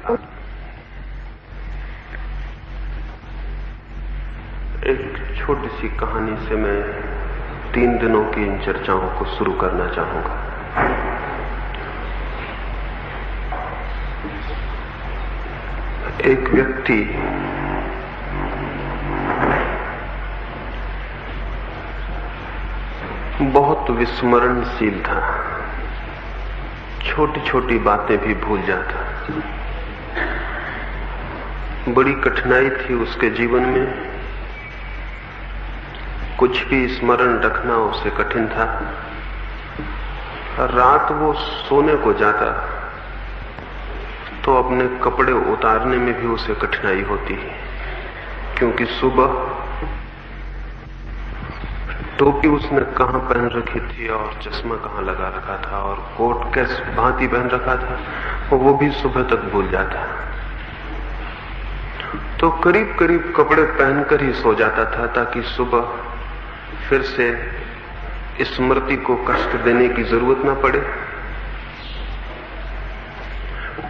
एक छोटी सी कहानी से मैं 3 दिनों की इन चर्चाओं को शुरू करना चाहूंगा। एक व्यक्ति बहुत विस्मरणशील था, छोटी छोटी बातें भी भूल जाता। बड़ी कठिनाई थी उसके जीवन में, कुछ भी स्मरण रखना उसे कठिन था। रात वो सोने को जाता तो अपने कपड़े उतारने में भी उसे कठिनाई होती, क्योंकि सुबह टोपी उसने कहां पहन रखी थी और चश्मा कहां लगा रखा था और कोट किस भांति पहन रखा था वो भी सुबह तक भूल जाता। तो करीब करीब कपड़े पहनकर ही सो जाता था ताकि सुबह फिर से स्मृति को कष्ट देने की जरूरत न पड़े।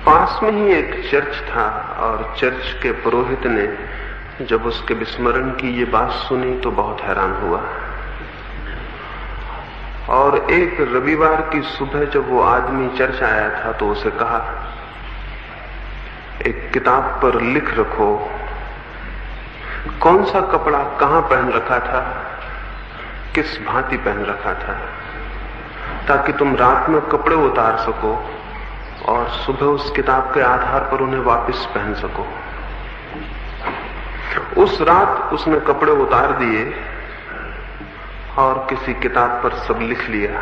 पास में ही एक चर्च था और चर्च के पुरोहित ने जब उसके विस्मरण की ये बात सुनी तो बहुत हैरान हुआ। और एक रविवार की सुबह जब वो आदमी चर्च आया था तो उसे कहा, एक किताब पर लिख रखो कौन सा कपड़ा कहां पहन रखा था, किस भांति पहन रखा था, ताकि तुम रात में कपड़े उतार सको और सुबह उस किताब के आधार पर उन्हें वापस पहन सको। उस रात उसने कपड़े उतार दिए और किसी किताब पर सब लिख लिया।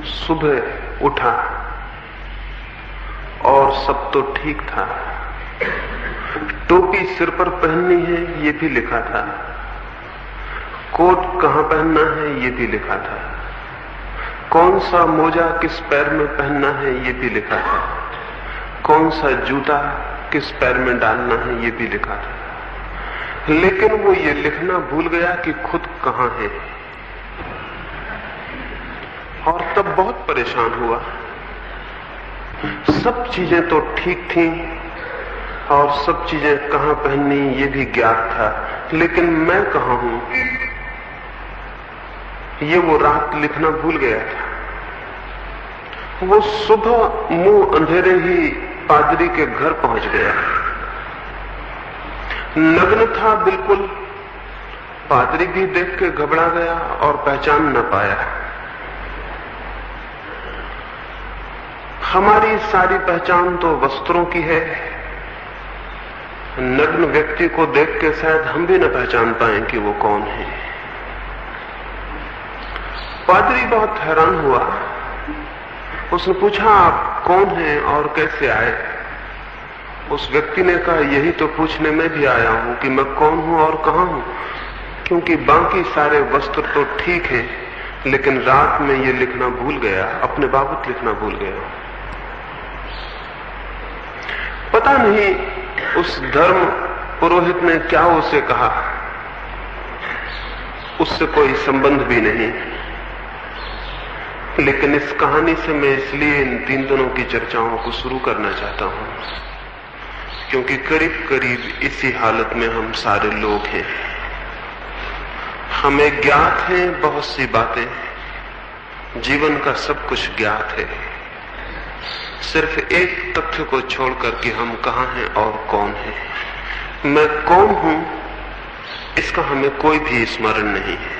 सुबह उठा और सब तो ठीक था। टोपी सिर पर पहननी है ये भी लिखा था, कोट कहां पहनना है ये भी लिखा था, कौन सा मोजा किस पैर में पहनना है ये भी लिखा था, कौन सा जूता किस पैर में डालना है ये भी लिखा था। लेकिन वो ये लिखना भूल गया कि खुद कहां है, और तब बहुत परेशान हुआ। सब चीजें तो ठीक थी और सब चीजें कहां पहननी ये भी ज्ञात था, लेकिन मैं कहां हूं ये वो रात लिखना भूल गया था। वो सुबह मुंह अंधेरे ही पादरी के घर पहुंच गया। नग्न था बिल्कुल। पादरी भी देख के घबरा गया और पहचान न पाया। हमारी सारी पहचान तो वस्त्रों की है, नग्न व्यक्ति को देख के शायद हम भी न पहचान पाएं कि वो कौन है। पादरी बहुत हैरान हुआ। उसने पूछा, आप कौन हैं और कैसे आए? उस व्यक्ति ने कहा, यही तो पूछने में भी आया हूं कि मैं कौन हूं और कहां हूं, क्योंकि बाकी सारे वस्त्र तो ठीक हैं, लेकिन रात में ये लिखना भूल गया, अपने बाबत लिखना भूल गया। पता नहीं उस धर्म पुरोहित ने क्या उसे कहा, उससे कोई संबंध भी नहीं। लेकिन इस कहानी से मैं इसलिए इन 3 दिनों की चर्चाओं को शुरू करना चाहता हूं क्योंकि करीब करीब इसी हालत में हम सारे लोग हैं। हमें ज्ञात है बहुत सी बातें, जीवन का सब कुछ ज्ञात है, सिर्फ एक तथ्य को छोड़कर कि हम कहां हैं और कौन है। मैं कौन हूं इसका हमें कोई भी स्मरण नहीं है।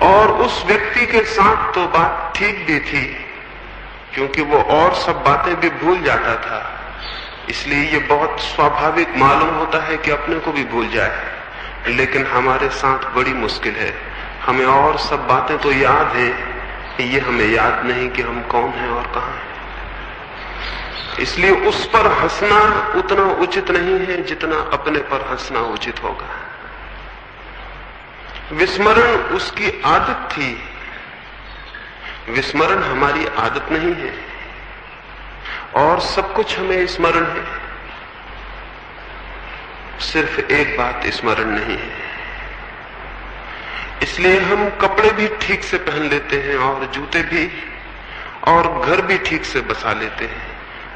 और उस व्यक्ति के साथ तो बात ठीक भी थी, क्योंकि वो और सब बातें भी भूल जाता था, इसलिए ये बहुत स्वाभाविक मालूम होता है कि अपने को भी भूल जाए। लेकिन हमारे साथ बड़ी मुश्किल है, हमें और सब बातें तो याद हैं, ये हमें याद नहीं कि हम कौन हैं और कहां हैं। इसलिए उस पर हंसना उतना उचित नहीं है जितना अपने पर हंसना उचित होगा। विस्मरण उसकी आदत थी, विस्मरण हमारी आदत नहीं है, और सब कुछ हमें स्मरण है, सिर्फ एक बात स्मरण नहीं है। इसलिए हम कपड़े भी ठीक से पहन लेते हैं और जूते भी, और घर भी ठीक से बसा लेते हैं,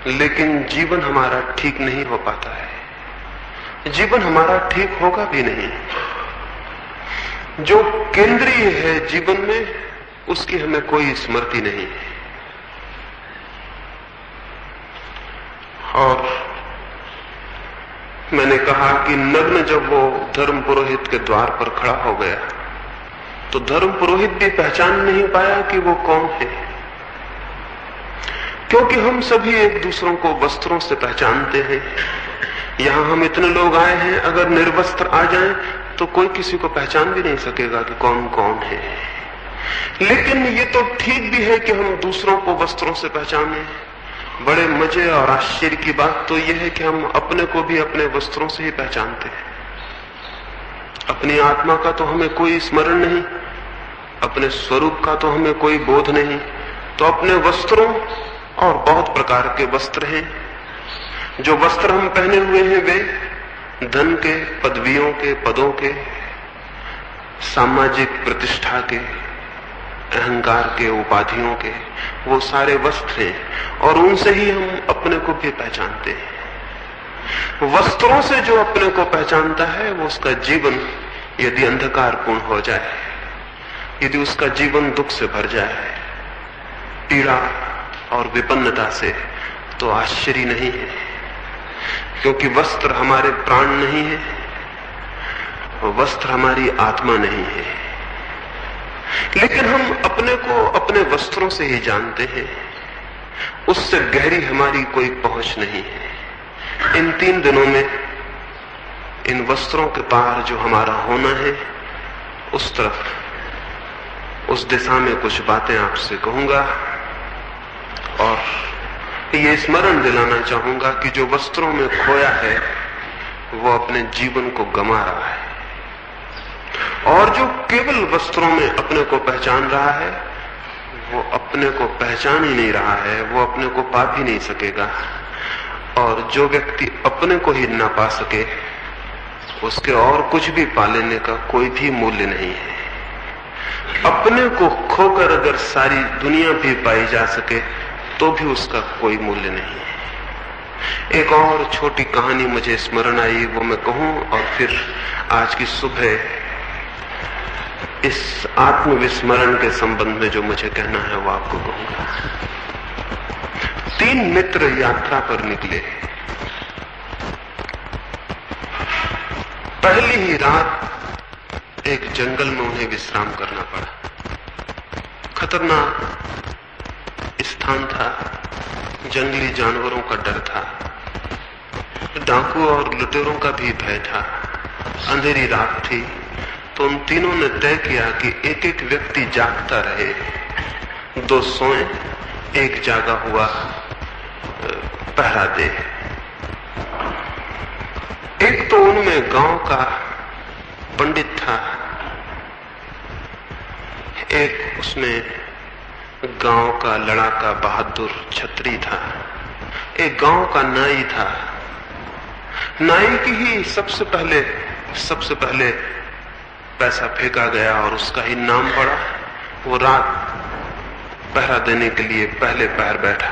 लेकिन जीवन हमारा ठीक नहीं हो पाता है। जीवन हमारा ठीक होगा भी नहीं। जो केंद्रीय है जीवन में, उसकी हमें कोई स्मृति नहीं है। और मैंने कहा कि नग्न जब वो धर्म पुरोहित के द्वार पर खड़ा हो गया, तो धर्म पुरोहित भी पहचान नहीं पाया कि वो कौन है, क्योंकि हम सभी एक दूसरों को वस्त्रों से पहचानते हैं। यहां हम इतने लोग आए हैं, अगर निर्वस्त्र आ जाएं तो कोई किसी को पहचान भी नहीं सकेगा कि कौन कौन है। लेकिन ये तो ठीक भी है कि हम दूसरों को वस्त्रों से पहचाने। बड़े मजे और आश्चर्य की बात तो यह है कि हम अपने को भी अपने वस्त्रों से ही पहचानते हैं। अपनी आत्मा का तो हमें कोई स्मरण नहीं, अपने स्वरूप का तो हमें कोई बोध नहीं, तो अपने वस्त्रों, और बहुत प्रकार के वस्त्र हैं। जो वस्त्र हम पहने हुए हैं वे धन के, पदवियों के, पदों के, सामाजिक प्रतिष्ठा के, अहंकार के, उपाधियों के, वो सारे वस्त्र हैं और उनसे ही हम अपने को भी पहचानते हैं। वस्त्रों से जो अपने को पहचानता है, वो उसका जीवन यदि अंधकारपूर्ण हो जाए, यदि उसका जीवन दुख से भर जाए, पीड़ा और विपन्नता से, तो आश्चर्य नहीं है, क्योंकि वस्त्र हमारे प्राण नहीं है, वस्त्र हमारी आत्मा नहीं है। लेकिन हम अपने को अपने वस्त्रों से ही जानते हैं, उससे गहरी हमारी कोई पहुंच नहीं है। इन 3 दिनों में इन वस्त्रों के पार जो हमारा होना है, उस तरफ, उस दिशा में कुछ बातें आपसे कहूंगा और ये स्मरण दिलाना चाहूंगा कि जो वस्त्रों में खोया है वो अपने जीवन को गंवा रहा है, और जो केवल वस्त्रों में अपने को पहचान रहा है वो अपने को पहचान ही नहीं रहा है, वो अपने को पा भी नहीं सकेगा। और जो व्यक्ति अपने को ही ना पा सके, उसके और कुछ भी पा लेने का कोई भी मूल्य नहीं है। अपने को खोकर अगर सारी दुनिया भी पाई जा सके तो भी उसका कोई मूल्य नहीं है। एक और छोटी कहानी मुझे स्मरण आई, वो मैं कहूं और फिर आज की सुबह इस आत्मविस्मरण के संबंध में जो मुझे कहना है वो आपको कहूंगा। 3 मित्र यात्रा पर निकले। पहली ही रात एक जंगल में उन्हें विश्राम करना पड़ा। खतरनाक स्थान था, जंगली जानवरों का डर था, डाकू और लुटेरों का भी भय था, अंधेरी रात थी। तो उन तीनों ने तय किया कि एक एक व्यक्ति जागता रहे, 2 सोए, एक जागा हुआ पहरा दे। एक तो उनमें गांव का पंडित था, एक उसमें गांव का लड़ाका बहादुर छत्री था, एक गांव का नाई था। नाई की ही सबसे पहले पैसा फेंका गया और उसका ही नाम पड़ा। वो रात पहरा देने के लिए पहले पहर बैठा।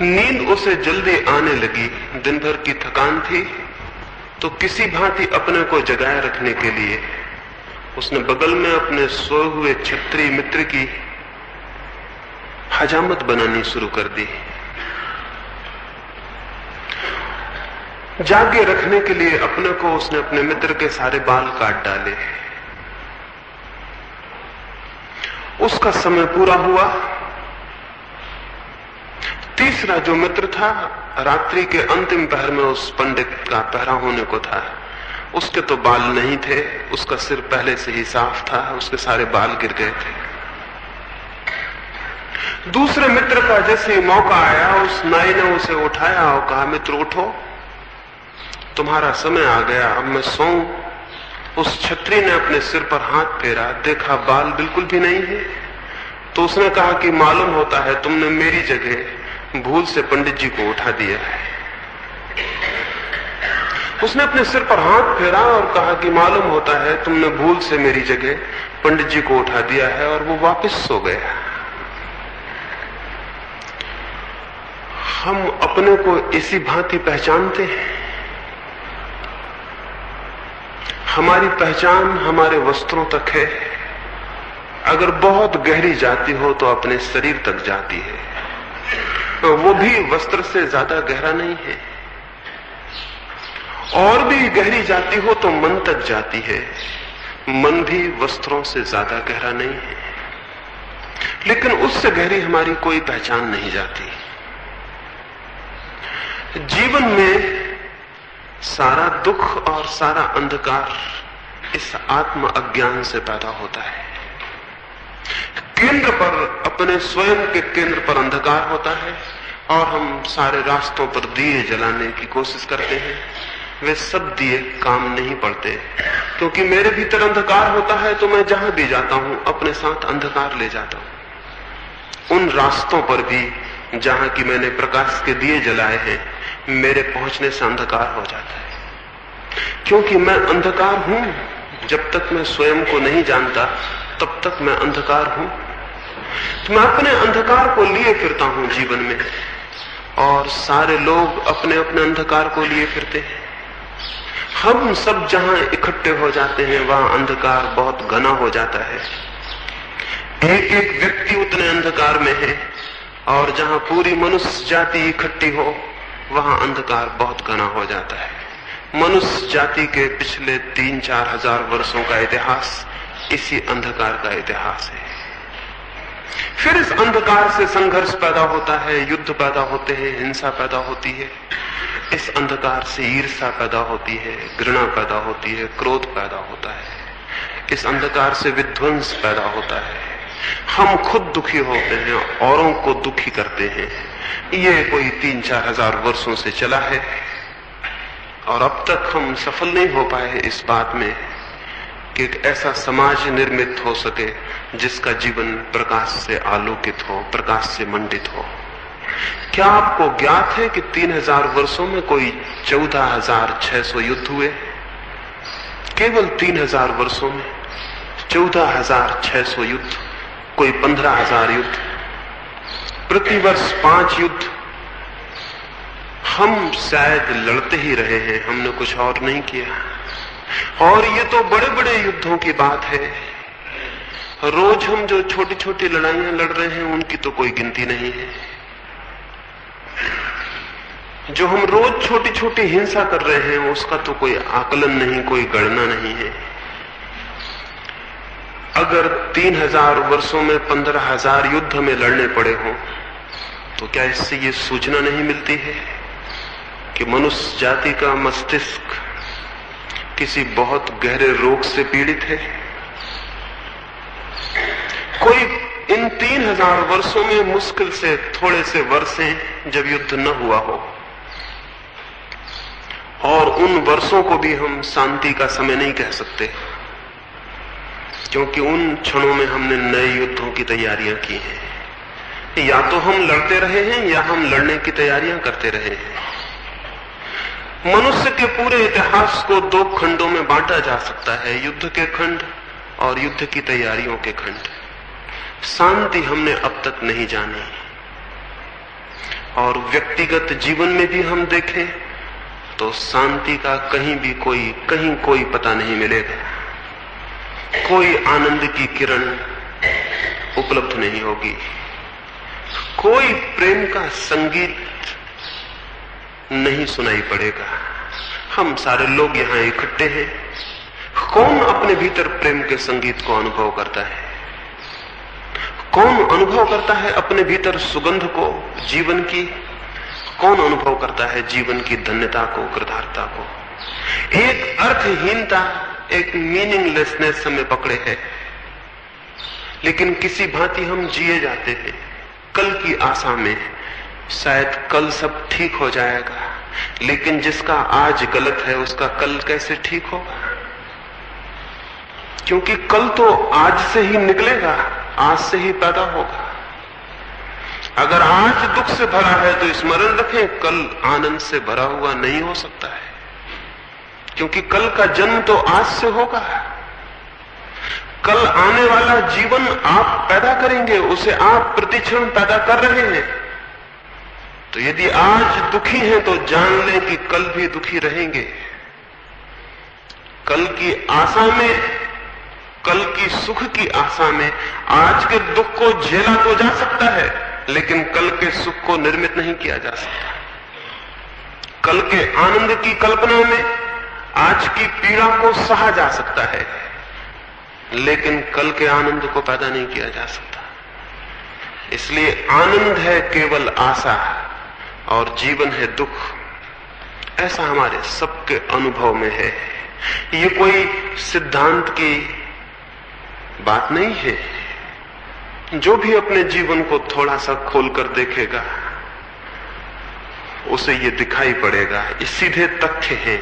नींद उसे जल्दी आने लगी, दिन भर की थकान थी, तो किसी भांति अपने को जगाए रखने के लिए उसने बगल में अपने सोए हुए छत्री मित्र की हजामत बनानी शुरू कर दी। जागे रखने के लिए अपने को उसने अपने मित्र के सारे बाल काट डाले। उसका समय पूरा हुआ। तीसरा जो मित्र था, रात्रि के अंतिम पहर में उस पंडित का पहरा होने को था। उसके तो बाल नहीं थे, उसका सिर पहले से ही साफ था, उसके सारे बाल गिर गए थे। दूसरे मित्र का जैसे मौका आया, उस नाई ने उसे उठाया और कहा, मित्र उठो, तुम्हारा समय आ गया, अब मैं सोऊं। उस छत्री ने अपने सिर पर हाथ फेरा, देखा बाल बिल्कुल भी नहीं है। तो उसने कहा कि मालूम होता है तुमने मेरी जगह भूल से पंडित जी को उठा दिया है। उसने अपने सिर पर हाथ फेरा और कहा कि मालूम होता है तुमने भूल से मेरी जगह पंडित जी को उठा दिया है, और वो वापस सो गया। हम अपने को इसी भांति पहचानते हैं। हमारी पहचान हमारे वस्त्रों तक है। अगर बहुत गहरी जाती हो तो अपने शरीर तक जाती है, वो भी वस्त्र से ज्यादा गहरा नहीं है। और भी गहरी जाती हो तो मन तक जाती है, मन भी वस्त्रों से ज्यादा गहरा नहीं है। लेकिन उससे गहरी हमारी कोई पहचान नहीं जाती। जीवन में सारा दुख और सारा अंधकार इस आत्म अज्ञान से पैदा होता है। केंद्र पर, अपने स्वयं के केंद्र पर अंधकार होता है और हम सारे रास्तों पर दिए जलाने की कोशिश करते हैं। वे सब दिए काम नहीं पड़ते, क्योंकि मेरे भीतर अंधकार होता है तो मैं जहां भी जाता हूं अपने साथ अंधकार ले जाता हूं। उन रास्तों पर भी जहां की मैंने प्रकाश के दिए जलाए हैं, मेरे पहुंचने से अंधकार हो जाता है। क्योंकि मैं अंधकार हूं। जब तक मैं स्वयं को नहीं जानता तब तक मैं अंधकार हूं। तो मैं अपने अंधकार को लिए फिरता हूं जीवन में, और सारे लोग अपने अपने अंधकार को लिए फिरते हैं। हम सब जहां इकट्ठे हो जाते हैं वहां अंधकार बहुत घना हो जाता है। एक एक व्यक्ति उतने अंधकार में है, और जहां पूरी मनुष्य जाति इकट्ठी हो वहां अंधकार बहुत घना हो जाता है। मनुष्य जाति के पिछले 3-4 हजार वर्षों का इतिहास इसी अंधकार का इतिहास है। फिर इस अंधकार से संघर्ष पैदा होता है, युद्ध पैदा होते हैं, हिंसा पैदा होती है। इस अंधकार से ईर्ष्या पैदा होती है, घृणा पैदा होती है, क्रोध पैदा होता है। इस अंधकार से विध्वंस पैदा होता है। हम खुद दुखी होते हैं, औरों को दुखी करते हैं। ये कोई 3-4 हजार वर्षों से चला है, और अब तक हम सफल नहीं हो पाए इस बात में कि एक ऐसा समाज निर्मित हो सके जिसका जीवन प्रकाश से आलोकित हो, प्रकाश से मंडित हो। क्या आपको ज्ञात है कि 3000 वर्षों में कोई 14,600 युद्ध हुए? केवल 3000 वर्षों में 14,600 युद्ध, कोई 15,000 युद्ध, प्रतिवर्ष 5 युद्ध। हम शायद लड़ते ही रहे हैं, हमने कुछ और नहीं किया। और ये तो बड़े बड़े युद्धों की बात है। रोज हम जो छोटी छोटी लड़ाइयां लड़ रहे हैं उनकी तो कोई गिनती नहीं है। जो हम रोज छोटी छोटी हिंसा कर रहे हैं उसका तो कोई आकलन नहीं, कोई गणना नहीं है। अगर 3000 वर्षों में 15,000 युद्ध में लड़ने पड़े हों तो क्या इससे ये सूचना नहीं मिलती है कि मनुष्य जाति का मस्तिष्क किसी बहुत गहरे रोग से पीड़ित है? कोई इन 3000 वर्षों में मुश्किल से थोड़े से वर्ष हैं जब युद्ध न हुआ हो, और उन वर्षों को भी हम शांति का समय नहीं कह सकते, क्योंकि उन क्षणों में हमने नए युद्धों की तैयारियां की हैं। या तो हम लड़ते रहे हैं या हम लड़ने की तैयारियां करते रहे हैं। मनुष्य के पूरे इतिहास को 2 खंडों में बांटा जा सकता है, युद्ध के खंड और युद्ध की तैयारियों के खंड। शांति हमने अब तक नहीं जानी, और व्यक्तिगत जीवन में भी हम देखें तो शांति का कहीं कोई पता नहीं मिलेगा। कोई आनंद की किरण उपलब्ध नहीं होगी, कोई प्रेम का संगीत नहीं सुनाई पड़ेगा। हम सारे लोग यहां इकट्ठे हैं, कौन अपने भीतर प्रेम के संगीत को अनुभव करता है? कौन अनुभव करता है अपने भीतर सुगंध को, जीवन की? कौन अनुभव करता है जीवन की धन्यता को, कृतार्थता को? एक अर्थहीनता, एक मीनिंगलेसनेस हमें पकड़े है, लेकिन किसी भांति हम जिए जाते हैं कल की आशा में। शायद कल सब ठीक हो जाएगा, लेकिन जिसका आज गलत है उसका कल कैसे ठीक होगा? क्योंकि कल तो आज से ही निकलेगा, आज से ही पैदा होगा। अगर आज दुख से भरा है तो स्मरण रखें, कल आनंद से भरा हुआ नहीं हो सकता है, क्योंकि कल का जन्म तो आज से होगा। कल आने वाला जीवन आप पैदा करेंगे, उसे आप प्रतिक्षण पैदा कर रहे हैं। तो यदि आज दुखी हैं तो जान लें कि कल भी दुखी रहेंगे। कल की आशा में, कल की सुख की आशा में आज के दुख को झेला तो जा सकता है, लेकिन कल के सुख को निर्मित नहीं किया जा सकता। कल के आनंद की कल्पना में आज की पीड़ा को सहा जा सकता है, लेकिन कल के आनंद को पैदा नहीं किया जा सकता। इसलिए आनंद है केवल आशा और जीवन है दुख। ऐसा हमारे सबके अनुभव में है। ये कोई सिद्धांत की बात नहीं है। जो भी अपने जीवन को थोड़ा सा खोलकर देखेगा उसे ये दिखाई पड़ेगा। ये सीधे तथ्य हैं।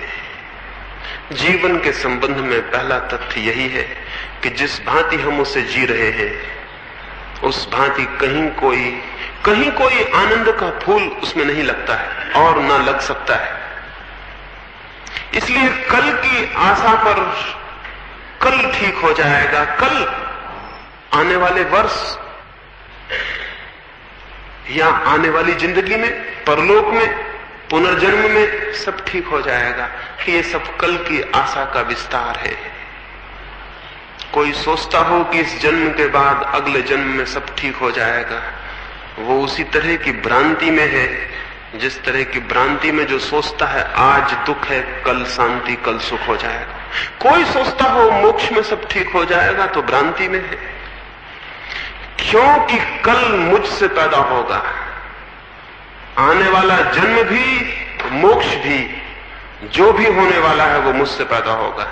जीवन के संबंध में पहला तथ्य यही है कि जिस भांति हम उसे जी रहे हैं उस भांति कहीं कोई आनंद का फूल उसमें नहीं लगता है और ना लग सकता है। इसलिए कल की आशा पर कल ठीक हो जाएगा, कल आने वाले वर्ष या आने वाली जिंदगी में, परलोक में, पुनर्जन्म में सब ठीक हो जाएगा। ये सब कल की आशा का विस्तार है। कोई सोचता हो कि इस जन्म के बाद अगले जन्म में सब ठीक हो जाएगा, वो उसी तरह की भ्रांति में है जिस तरह की भ्रांति में जो सोचता है आज दुख है, कल शांति, कल सुख हो जाएगा। कोई सोचता हो मोक्ष में सब ठीक हो जाएगा तो भ्रांति में है, क्योंकि कल मुझसे पैदा होगा। आने वाला जन्म भी, मोक्ष भी, जो भी होने वाला है वो मुझसे पैदा होगा।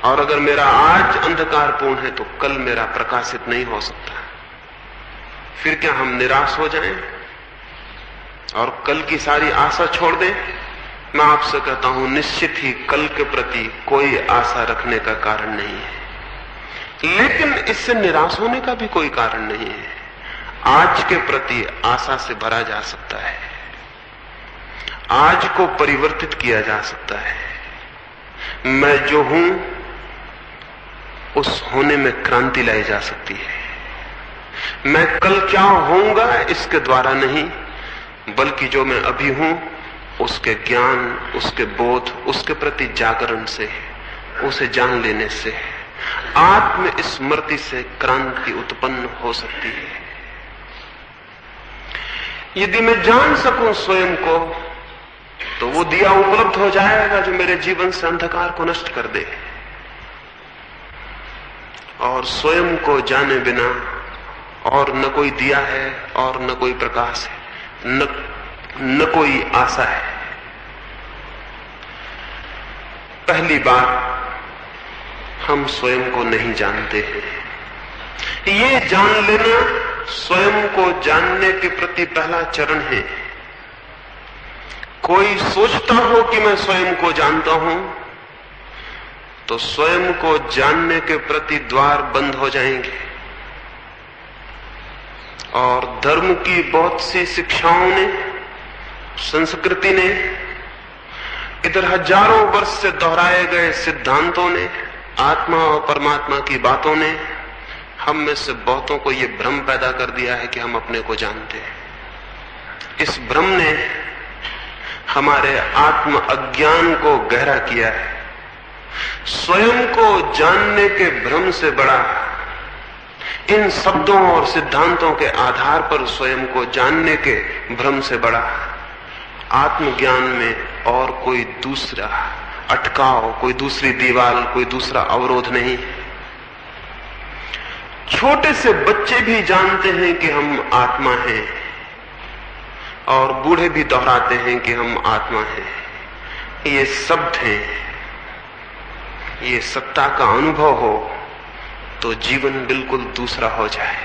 और अगर मेरा आज अंधकारपूर्ण है तो कल मेरा प्रकाशित नहीं हो सकता। फिर क्या हम निराश हो जाएं और कल की सारी आशा छोड़ दें? मैं आपसे कहता हूं निश्चित ही कल के प्रति कोई आशा रखने का कारण नहीं है, लेकिन इससे निराश होने का भी कोई कारण नहीं है। आज के प्रति आशा से भरा जा सकता है, आज को परिवर्तित किया जा सकता है। मैं जो हूं उस होने में क्रांति लाई जा सकती है। मैं कल क्या होऊंगा इसके द्वारा नहीं, बल्कि जो मैं अभी हूं उसके ज्ञान, उसके बोध, उसके प्रति जागरण से, उसे जान लेने से आत्म स्मृति से क्रांति उत्पन्न हो सकती है। यदि मैं जान सकूं स्वयं को तो वो दिया उपलब्ध हो जाएगा जो मेरे जीवन से अंधकार को नष्ट कर दे। और स्वयं को जाने बिना और न कोई दिया है और न कोई प्रकाश है, न कोई आशा है। पहली बात, हम स्वयं को नहीं जानते हैं। ये जान लेना स्वयं को जानने के प्रति पहला चरण है। कोई सोचता हो कि मैं स्वयं को जानता हूं तो स्वयं को जानने के प्रति द्वार बंद हो जाएंगे। और धर्म की बहुत सी शिक्षाओं ने, संस्कृति ने, इधर हजारों वर्ष से दोहराए गए सिद्धांतों ने, आत्मा और परमात्मा की बातों ने हम में से बहुतों को यह भ्रम पैदा कर दिया है कि हम अपने को जानते हैं। इस भ्रम ने हमारे आत्म अज्ञान को गहरा किया है। स्वयं को जानने के भ्रम से बड़ा, इन शब्दों और सिद्धांतों के आधार पर स्वयं को जानने के भ्रम से बड़ा आत्मज्ञान में और कोई दूसरा अटकाव, कोई दूसरी दीवार, कोई दूसरा अवरोध नहीं। छोटे से बच्चे भी जानते हैं कि हम आत्मा हैं और बूढ़े भी दोहराते हैं कि हम आत्मा हैं। ये शब्द हैं, ये सत्ता का अनुभव हो तो जीवन बिल्कुल दूसरा हो जाए।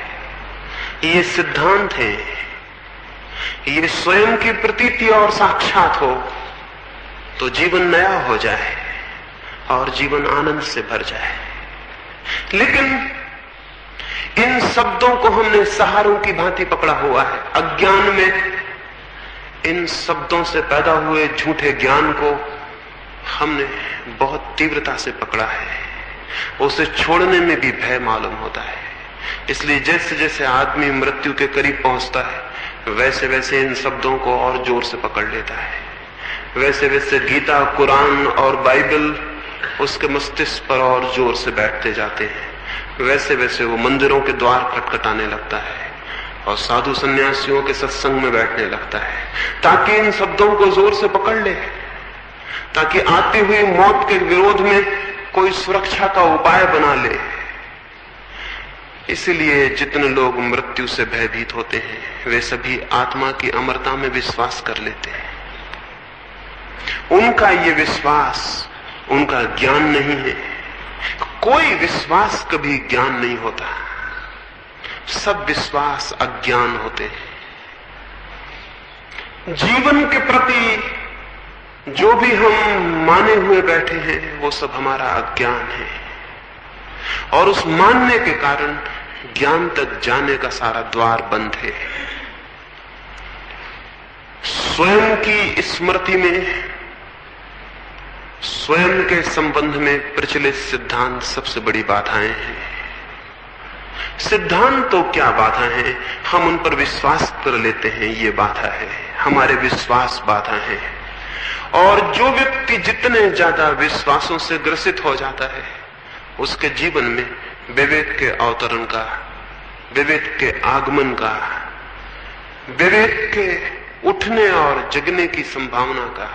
ये सिद्धांत है, ये स्वयं की प्रतीति और साक्षात हो तो जीवन नया हो जाए और जीवन आनंद से भर जाए। लेकिन इन शब्दों को हमने सहारों की भांति पकड़ा हुआ है। अज्ञान में इन शब्दों से पैदा हुए झूठे ज्ञान को हमने बहुत तीव्रता से पकड़ा है। उसे छोड़ने में भी भय मालूम होता है। इसलिए जैसे जैसे आदमी मृत्यु के करीब पहुंचता है वैसे वैसे इन शब्दों को और जोर से पकड़ लेता है। वैसे वैसे गीता, कुरान और बाइबल उसके मस्तिष्क पर और जोर से बैठते जाते हैं। वैसे वैसे वो मंदिरों के द्वार खटखटाने लगता है और साधु सन्यासियों के सत्संग में बैठने लगता है, ताकि इन शब्दों को जोर से पकड़ ले, ताकि आती हुई मौत के विरोध में कोई सुरक्षा का उपाय बना ले। इसलिए जितने लोग मृत्यु से भयभीत होते हैं वे सभी आत्मा की अमरता में विश्वास कर लेते हैं। उनका ये विश्वास उनका ज्ञान नहीं है। कोई विश्वास कभी ज्ञान नहीं होता, सब विश्वास अज्ञान होते हैं। जीवन के प्रति जो भी हम माने हुए बैठे हैं वो सब हमारा अज्ञान है, और उस मानने के कारण ज्ञान तक जाने का सारा द्वार बंद है। स्वयं की स्मृति में, स्वयं के संबंध में प्रचलित सिद्धांत सबसे बड़ी बाधाएं हैं। सिद्धांत तो क्या बाधा है, हम उन पर विश्वास कर लेते हैं, ये बाधा है। हमारे विश्वास बाधा है। और जो व्यक्ति जितने ज्यादा विश्वासों से ग्रसित हो जाता है उसके जीवन में विवेक के अवतरण का, विवेक के आगमन का, विवेक के उठने और जगने की संभावना का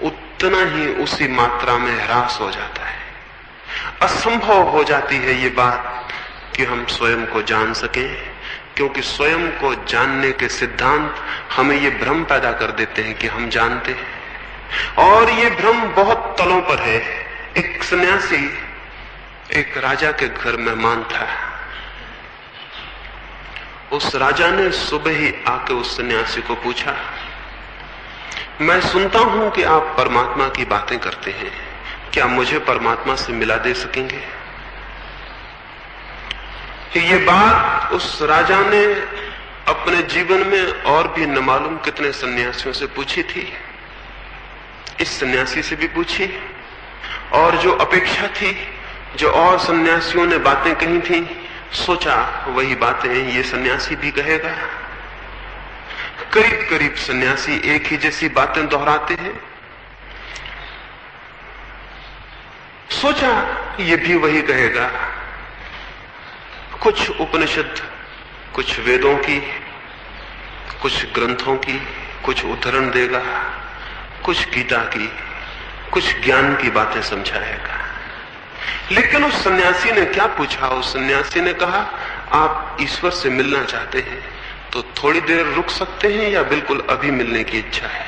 उतना ही उसी मात्रा में ह्रास हो जाता है। असंभव हो जाती है ये बात कि हम स्वयं को जान सकें, क्योंकि स्वयं को जानने के सिद्धांत हमें ये भ्रम पैदा कर देते हैं कि हम जानते हैं, और ये भ्रम बहुत तलों पर है। एक सन्यासी एक राजा के घर मेहमान था। उस राजा ने सुबह ही आके उस सन्यासी को पूछा, मैं सुनता हूं कि आप परमात्मा की बातें करते हैं, क्या मुझे परमात्मा से मिला दे सकेंगे? ये बात उस राजा ने अपने जीवन में और भी न मालूम कितने सन्यासियों से पूछी थी। इस सन्यासी से भी पूछी, और जो अपेक्षा थी, जो और सन्यासियों ने बातें कही थी, सोचा वही बातें ये सन्यासी भी कहेगा। करीब करीब सन्यासी एक ही जैसी बातें दोहराते हैं। सोचा ये भी वही कहेगा। कुछ उपनिषद, कुछ वेदों की, कुछ ग्रंथों की कुछ उद्धरण देगा, कुछ गीता की, कुछ ज्ञान की बातें समझाएगा। लेकिन उस सन्यासी ने क्या पूछा? उस सन्यासी ने कहा, आप ईश्वर से मिलना चाहते हैं तो थोड़ी देर रुक सकते हैं या बिल्कुल अभी मिलने की इच्छा है?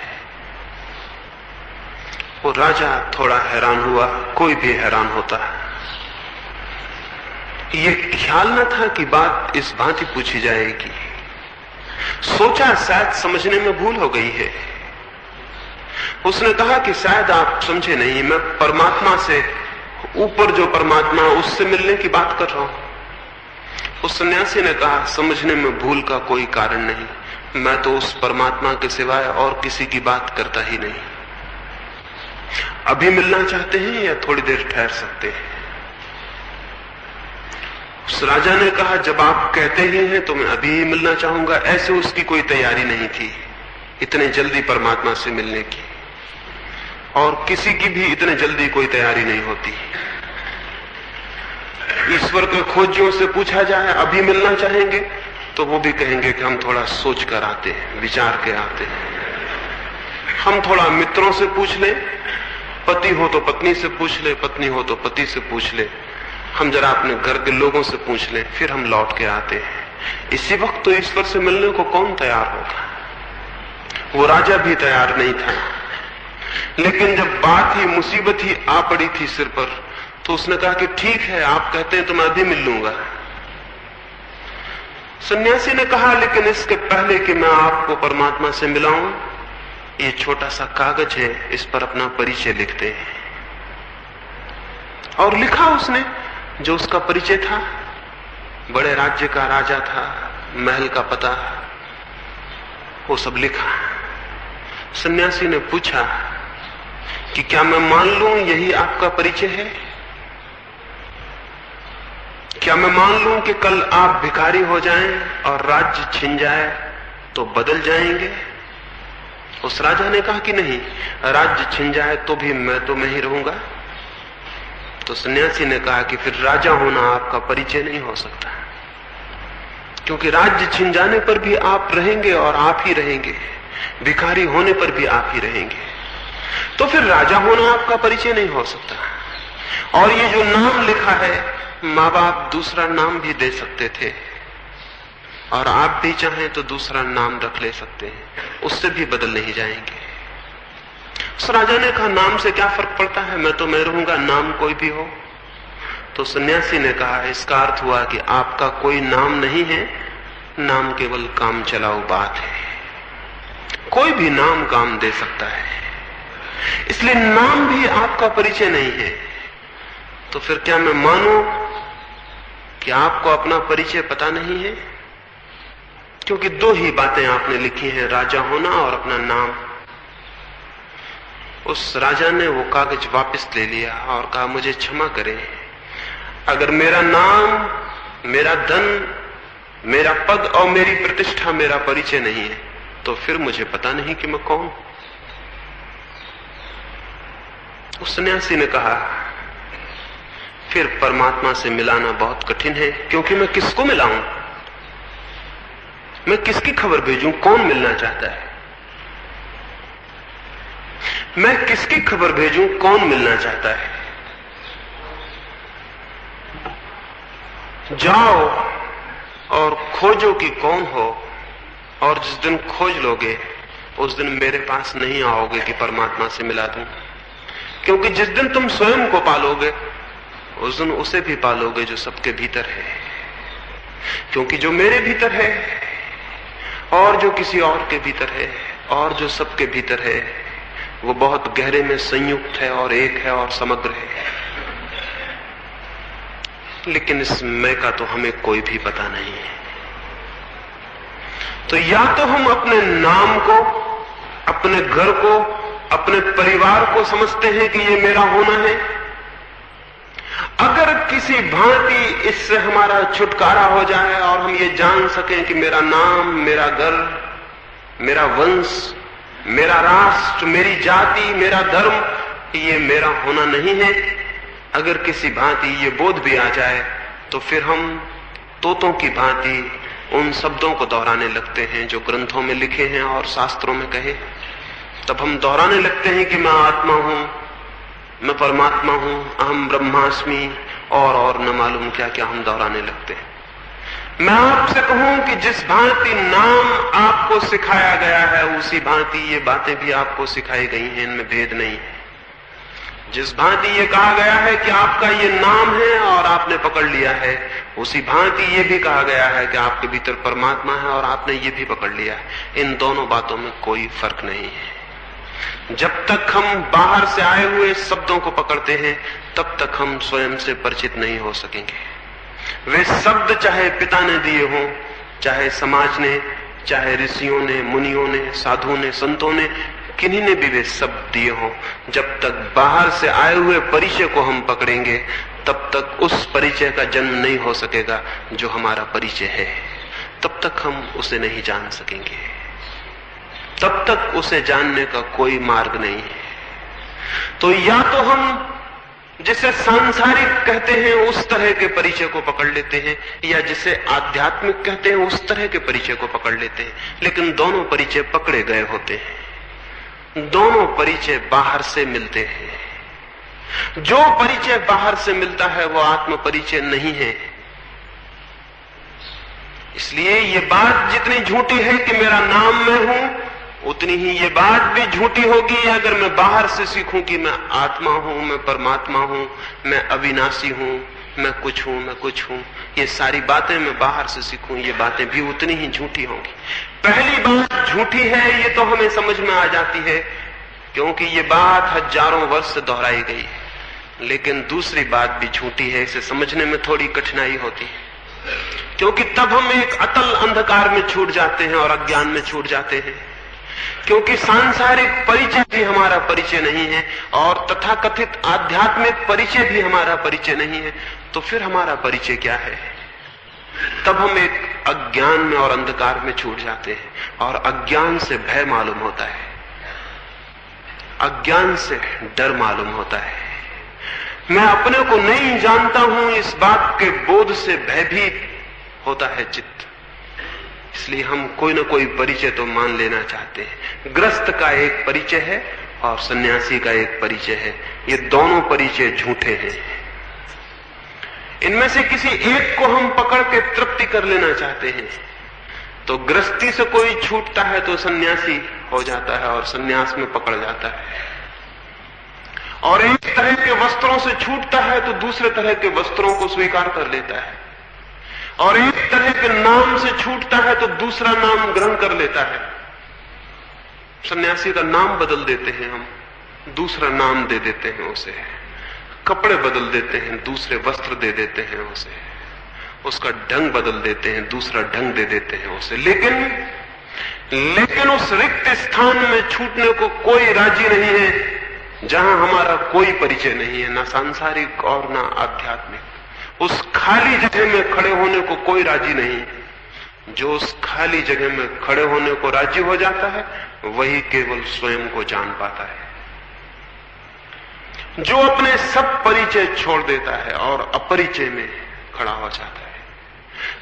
वो राजा थोड़ा हैरान हुआ, कोई भी हैरान होता। ये ख्याल न था कि बात इस भांति पूछी जाएगी। सोचा शायद समझने में भूल हो गई है। उसने कहा कि शायद आप समझे नहीं, मैं परमात्मा से, ऊपर जो परमात्मा उससे मिलने की बात कर रहा हूं। उस सन्यासी ने कहा, समझने में भूल का कोई कारण नहीं, मैं तो उस परमात्मा के सिवाय और किसी की बात करता ही नहीं। अभी मिलना चाहते हैं या थोड़ी देर ठहर सकते हैं? उस राजा ने कहा, जब आप कहते ही हैं तो मैं अभी ही मिलना चाहूंगा। ऐसे उसकी कोई तैयारी नहीं थी इतने जल्दी परमात्मा से मिलने की, और किसी की भी इतने जल्दी कोई तैयारी नहीं होती। ईश्वर के खोजियों से पूछा जाए अभी मिलना चाहेंगे तो वो भी कहेंगे कि हम थोड़ा सोच कर आते हैं, विचार के आते हैं। हम थोड़ा मित्रों से पूछ ले, पति हो तो पत्नी से पूछ ले, पत्नी हो तो पति से पूछ ले, हम जरा अपने घर के लोगों से पूछ ले, फिर हम लौट के आते हैं। इसी वक्त तो ईश्वर से मिलने को कौन तैयार होगा? वो राजा भी तैयार नहीं था। लेकिन जब बात ही, मुसीबत ही आ पड़ी थी सिर पर, तो उसने कहा कि ठीक है, आप कहते हैं तो मैं अभी मिल लूंगा। सन्यासी ने कहा, लेकिन इसके पहले कि मैं आपको परमात्मा से मिलाऊं, ये छोटा सा कागज है, इस पर अपना परिचय लिखते हैं। और लिखा उसने जो उसका परिचय था। बड़े राज्य का राजा था, महल का पता, वो सब लिखा। सन्यासी ने पूछा कि क्या मैं मान लूं यही आपका परिचय है? क्या मैं मान लूं कि कल आप भिखारी हो जाएं और राज्य छिन जाए तो बदल जाएंगे? उस राजा ने कहा कि नहीं, राज्य छिन जाए तो भी मैं ही रहूंगा। तो सन्यासी ने कहा कि फिर राजा होना आपका परिचय नहीं हो सकता, क्योंकि राज्य छिन जाने पर भी आप रहेंगे और आप ही रहेंगे, भिखारी होने पर भी आप ही रहेंगे, तो फिर राजा होना आपका परिचय नहीं हो सकता। और ये जो नाम लिखा है, माँ बाप दूसरा नाम भी दे सकते थे, और आप भी चाहें तो दूसरा नाम रख ले सकते हैं, उससे भी बदल नहीं जाएंगे। उस राजा ने कहा, नाम से क्या फर्क पड़ता है, मैं रहूंगा, नाम कोई भी हो। तो सन्यासी ने कहा, इसका अर्थ हुआ कि आपका कोई नाम नहीं है, नाम केवल काम चलाऊ बात है। कोई भी नाम काम दे सकता है, इसलिए नाम भी आपका परिचय नहीं है। तो फिर क्या मैं मानूं कि आपको अपना परिचय पता नहीं है? क्योंकि दो ही बातें आपने लिखी हैं, राजा होना और अपना नाम। उस राजा ने वो कागज वापस ले लिया और कहा, मुझे क्षमा करें, अगर मेरा नाम, मेरा धन, मेरा पद और मेरी प्रतिष्ठा मेरा परिचय नहीं है, तो फिर मुझे पता नहीं कि मैं कौन। उस सन्यासी ने कहा, फिर परमात्मा से मिलाना बहुत कठिन है, क्योंकि मैं किसको मिलाऊं, मैं किसकी खबर भेजूं, कौन मिलना चाहता है, मैं किसकी खबर भेजूं, कौन मिलना चाहता है। जाओ और खोजो कि कौन हो, और जिस दिन खोज लोगे उस दिन मेरे पास नहीं आओगे कि परमात्मा से मिला दूं, क्योंकि जिस दिन तुम स्वयं को पालोगे उस दिन उसे भी पालोगे जो सबके भीतर है। क्योंकि जो मेरे भीतर है और जो किसी और के भीतर है और जो सबके भीतर है, वो बहुत गहरे में संयुक्त है और एक है और समग्र है। लेकिन इस मैं का तो हमें कोई भी पता नहीं है। तो या तो हम अपने नाम को, अपने घर को, अपने परिवार को समझते हैं कि ये मेरा होना है। अगर किसी भांति इससे हमारा छुटकारा हो जाए और हम ये जान सकें कि मेरा नाम, मेरा घर, मेरा वंश, मेरा राष्ट्र, मेरी जाति, मेरा धर्म, ये मेरा होना नहीं है, अगर किसी भांति ये बोध भी आ जाए, तो फिर हम तोतों की भांति उन शब्दों को दोहराने लगते हैं जो ग्रंथों में लिखे हैं और शास्त्रों में कहे। तब हम दोहराने लगते हैं कि मैं आत्मा हूं, मैं परमात्मा हूं, अहम ब्रह्मास्मि, और न मालूम क्या क्या हम दोहराने लगते हैं। मैं आपसे कहूं कि जिस भांति नाम आपको सिखाया गया है, उसी भांति ये बातें भी आपको सिखाई गई हैं, इनमें भेद नहीं है। जिस भांति ये कहा गया है कि आपका ये नाम है और आपने पकड़ लिया है, उसी भांति ये भी कहा गया है कि आपके भीतर परमात्मा है और आपने ये भी पकड़ लिया है। इन दोनों बातों में कोई फर्क नहीं है। जब तक हम बाहर से आए हुए शब्दों को पकड़ते हैं, तब तक हम स्वयं से परिचित नहीं हो सकेंगे। वे शब्द चाहे पिता ने दिए हों, चाहे समाज ने, चाहे ऋषियों ने, मुनियों ने, साधुओं ने, संतों ने, किन्हीं ने भी वे शब्द दिए हों, जब तक बाहर से आए हुए परिचय को हम पकड़ेंगे, तब तक उस परिचय का जन्म नहीं हो सकेगा जो हमारा परिचय है। तब तक हम उसे नहीं जान सकेंगे, तब तक उसे जानने का कोई मार्ग नहीं है। तो या तो हम जिसे सांसारिक कहते हैं उस तरह के परिचय को पकड़ लेते हैं, या जिसे आध्यात्मिक कहते हैं उस तरह के परिचय को पकड़ लेते हैं। लेकिन दोनों परिचय पकड़े गए होते हैं, दोनों परिचय बाहर से मिलते हैं। जो परिचय बाहर से मिलता है वो आत्म परिचय नहीं है। इसलिए ये बात जितनी झूठी है कि मेरा नाम मैं हूं, उतनी ही ये बात भी झूठी होगी अगर मैं बाहर से सीखूं कि मैं आत्मा हूं, मैं परमात्मा हूं, मैं अविनाशी हूं, मैं कुछ हूं। ये सारी बातें मैं बाहर से सीखूं, ये बातें भी उतनी ही झूठी होंगी। पहली बात झूठी है, ये तो हमें समझ में आ जाती है, क्योंकि ये बात हजारों वर्ष से दोहराई गई है। लेकिन दूसरी बात भी झूठी है, इसे समझने में थोड़ी कठिनाई होती है, क्योंकि तब हम एक अतल अंधकार में छूट जाते हैं और अज्ञान में छूट जाते हैं। क्योंकि सांसारिक परिचय भी हमारा परिचय नहीं है और तथाकथित आध्यात्मिक परिचय भी हमारा परिचय नहीं है, तो फिर हमारा परिचय क्या है? तब हम एक अज्ञान में और अंधकार में छूट जाते हैं, और अज्ञान से भय मालूम होता है, अज्ञान से डर मालूम होता है। मैं अपने को नहीं जानता हूं, इस बात के बोध से भयभीत होता है चित्त। इसलिए हम कोई ना कोई परिचय तो मान लेना चाहते हैं। गृहस्थ का एक परिचय है और सन्यासी का एक परिचय है। ये दोनों परिचय झूठे हैं। इनमें से किसी एक को हम पकड़ के तृप्ति कर लेना चाहते हैं, तो गृहस्थी से कोई छूटता है तो सन्यासी हो जाता है और सन्यास में पकड़ जाता है, और एक तरह के वस्त्रों से छूटता है तो दूसरे तरह के वस्त्रों को स्वीकार कर लेता है, और एक तरह के नाम से छूटता है तो दूसरा नाम ग्रहण कर लेता है। सन्यासी का नाम बदल देते हैं हम, दूसरा नाम दे देते हैं उसे, कपड़े बदल देते हैं, दूसरे वस्त्र दे देते हैं उसे, उसका ढंग बदल देते हैं, दूसरा ढंग दे देते हैं उसे। लेकिन उस रिक्त स्थान में छूटने को कोई राजी नहीं है जहां हमारा कोई परिचय नहीं है, ना सांसारिक और ना आध्यात्मिक। उस खाली जगह में खड़े होने को कोई राजी नहीं। जो उस खाली जगह में खड़े होने को राजी हो जाता है वही केवल स्वयं को जान पाता है। जो अपने सब परिचय छोड़ देता है और अपरिचय में खड़ा हो जाता है,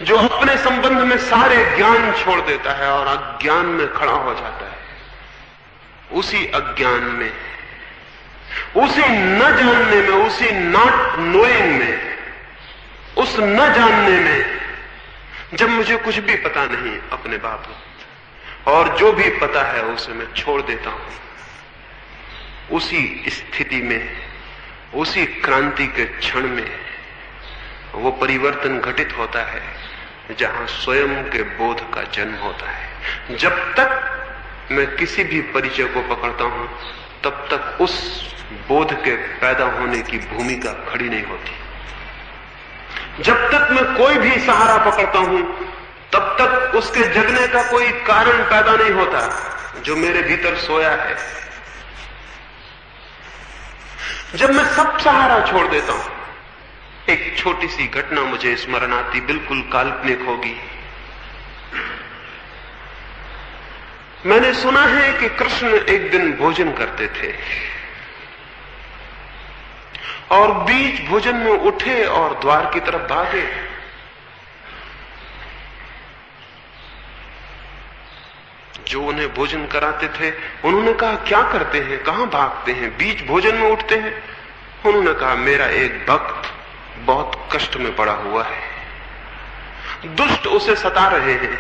जो अपने संबंध में सारे ज्ञान छोड़ देता है और अज्ञान में खड़ा हो जाता है, उसी अज्ञान में, उसी न जानने में, उसी नॉट नोइंग में, उस न जानने में, जब मुझे कुछ भी पता नहीं अपने बाबत और जो भी पता है उसे मैं छोड़ देता हूं, उसी स्थिति में, उसी क्रांति के क्षण में वो परिवर्तन घटित होता है जहां स्वयं के बोध का जन्म होता है। जब तक मैं किसी भी परिचय को पकड़ता हूं तब तक उस बोध के पैदा होने की भूमिका खड़ी नहीं होती। जब तक मैं कोई भी सहारा पकड़ता हूं तब तक उसके जगने का कोई कारण पैदा नहीं होता जो मेरे भीतर सोया है। जब मैं सब सहारा छोड़ देता हूं, एक छोटी सी घटना मुझे स्मरण आती, बिल्कुल काल्पनिक होगी। मैंने सुना है कि कृष्ण एक दिन भोजन करते थे और बीच भोजन में उठे और द्वार की तरफ भागे। जो उन्हें भोजन कराते थे उन्होंने कहा, क्या करते हैं, कहां भागते हैं, बीच भोजन में उठते हैं? उन्होंने कहा, मेरा एक भक्त बहुत कष्ट में पड़ा हुआ है, दुष्ट उसे सता रहे हैं,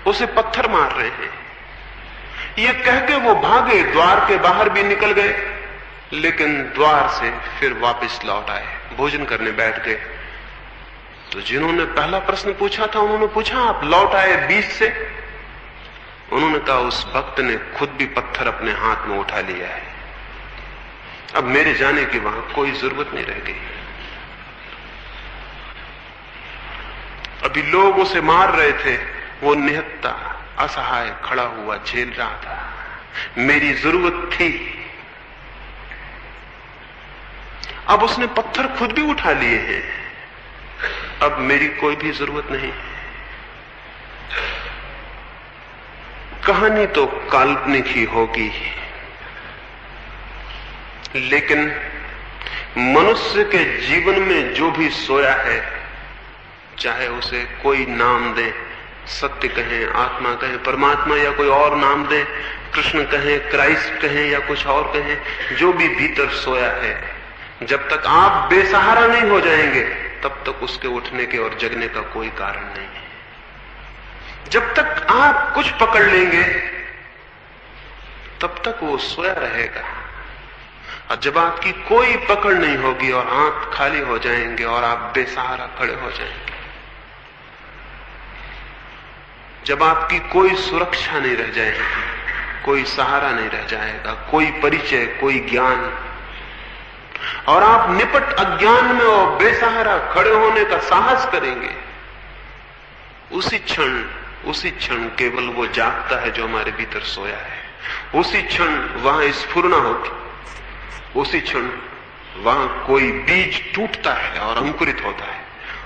उसे पत्थर मार रहे हैं। ये कह के वो भागे, द्वार के बाहर भी निकल गए, लेकिन द्वार से फिर वापस लौट आए, भोजन करने बैठ गए। तो जिन्होंने पहला प्रश्न पूछा था उन्होंने पूछा, आप लौट आए बीच से? उन्होंने कहा, उस भक्त ने खुद भी पत्थर अपने हाथ में उठा लिया है, अब मेरे जाने की वहां कोई जरूरत नहीं रह गई। अभी लोग उसे मार रहे थे, वो निहत्ता असहाय खड़ा हुआ झेल रहा था। मेरी जरूरत थी, अब उसने पत्थर खुद भी उठा लिए हैं, अब मेरी कोई भी जरूरत नहीं। कहानी तो काल्पनिक ही होगी, लेकिन मनुष्य के जीवन में जो भी सोया है, चाहे उसे कोई नाम दे, सत्य कहें, आत्मा कहें, परमात्मा या कोई और नाम दे, कृष्ण कहें, क्राइस्ट कहें या कुछ और कहें, जो भी भीतर सोया है, जब तक आप बेसहारा नहीं हो जाएंगे तब तक उसके उठने के और जगने का कोई कारण नहीं है। जब तक आप कुछ पकड़ लेंगे तब तक वो सोया रहेगा, और जब आपकी कोई पकड़ नहीं होगी और हाथ खाली हो जाएंगे और आप बेसहारा खड़े हो जाएंगे, जब आपकी कोई सुरक्षा नहीं रह जाएगी, कोई सहारा नहीं रह जाएगा, कोई परिचय, कोई ज्ञान, और आप निपट अज्ञान में और बेसहारा खड़े होने का साहस करेंगे, उसी क्षण केवल वो जागता है जो हमारे भीतर सोया है। उसी क्षण वहां स्फुरना होती, उसी क्षण वहां कोई बीज टूटता है और अंकुरित होता है,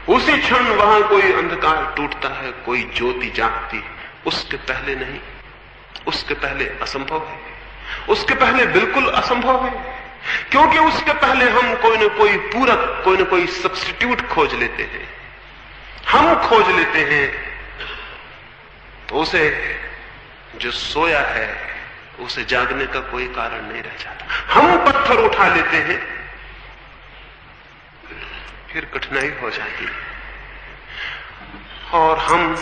उसी क्षण वहां कोई अंधकार टूटता है, कोई ज्योति जागती है। उसके पहले नहीं, उसके पहले असंभव है, उसके पहले बिल्कुल असंभव है, क्योंकि उसके पहले हम कोई न कोई पूरक, कोई न कोई सब्स्टिट्यूट खोज लेते हैं। हम खोज लेते हैं तो उसे जो सोया है उसे जागने का कोई कारण नहीं रह जाता। हम पत्थर उठा लेते हैं, फिर कठिनाई हो जाती है, और हम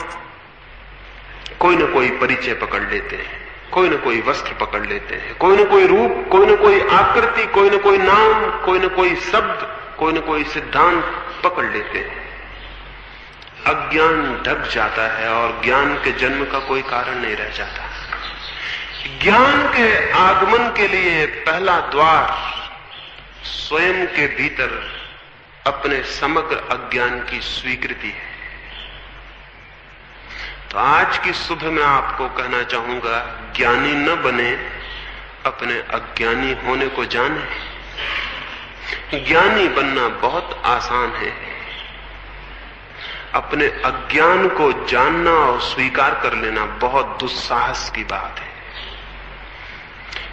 कोई न कोई परिचय पकड़ लेते हैं, कोई न कोई वस्त्र पकड़ लेते हैं, कोई न कोई रूप, कोई न कोई आकृति, कोई न कोई नाम, कोई न कोई शब्द, कोई न कोई सिद्धांत पकड़ लेते हैं। अज्ञान ढक जाता है और ज्ञान के जन्म का कोई कारण नहीं रह जाता। ज्ञान के आगमन के लिए पहला द्वार स्वयं के भीतर अपने समग्र अज्ञान की स्वीकृति है। तो आज की सुबह मैं आपको कहना चाहूंगा, ज्ञानी न बने, अपने अज्ञानी होने को जाने। ज्ञानी बनना बहुत आसान है, अपने अज्ञान को जानना और स्वीकार कर लेना बहुत दुस्साहस की बात है।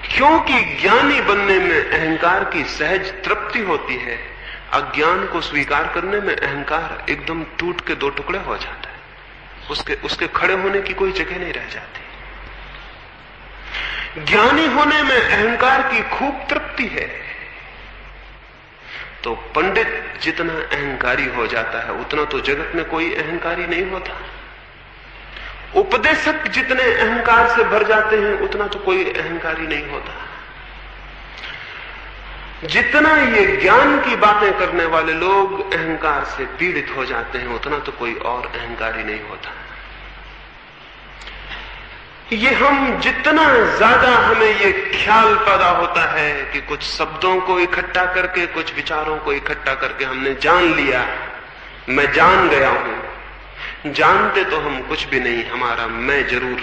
क्योंकि ज्ञानी बनने में अहंकार की सहज तृप्ति होती है, अज्ञान को स्वीकार करने में अहंकार एकदम टूट के दो टुकड़े हो जाता है, उसके खड़े होने की कोई जगह नहीं रह जाती। ज्ञानी होने में अहंकार की खूब तृप्ति है। तो पंडित जितना अहंकारी हो जाता है उतना तो जगत में कोई अहंकारी नहीं होता। उपदेशक जितने अहंकार से भर जाते हैं उतना तो कोई अहंकारी नहीं होता। जितना ये ज्ञान की बातें करने वाले लोग अहंकार से पीड़ित हो जाते हैं उतना तो कोई और अहंकारी नहीं होता। ये हम जितना ज्यादा हमें ये ख्याल पैदा होता है कि कुछ शब्दों को इकट्ठा करके, कुछ विचारों को इकट्ठा करके हमने जान लिया, मैं जान गया हूं, जानते तो हम कुछ भी नहीं, हमारा मैं जरूर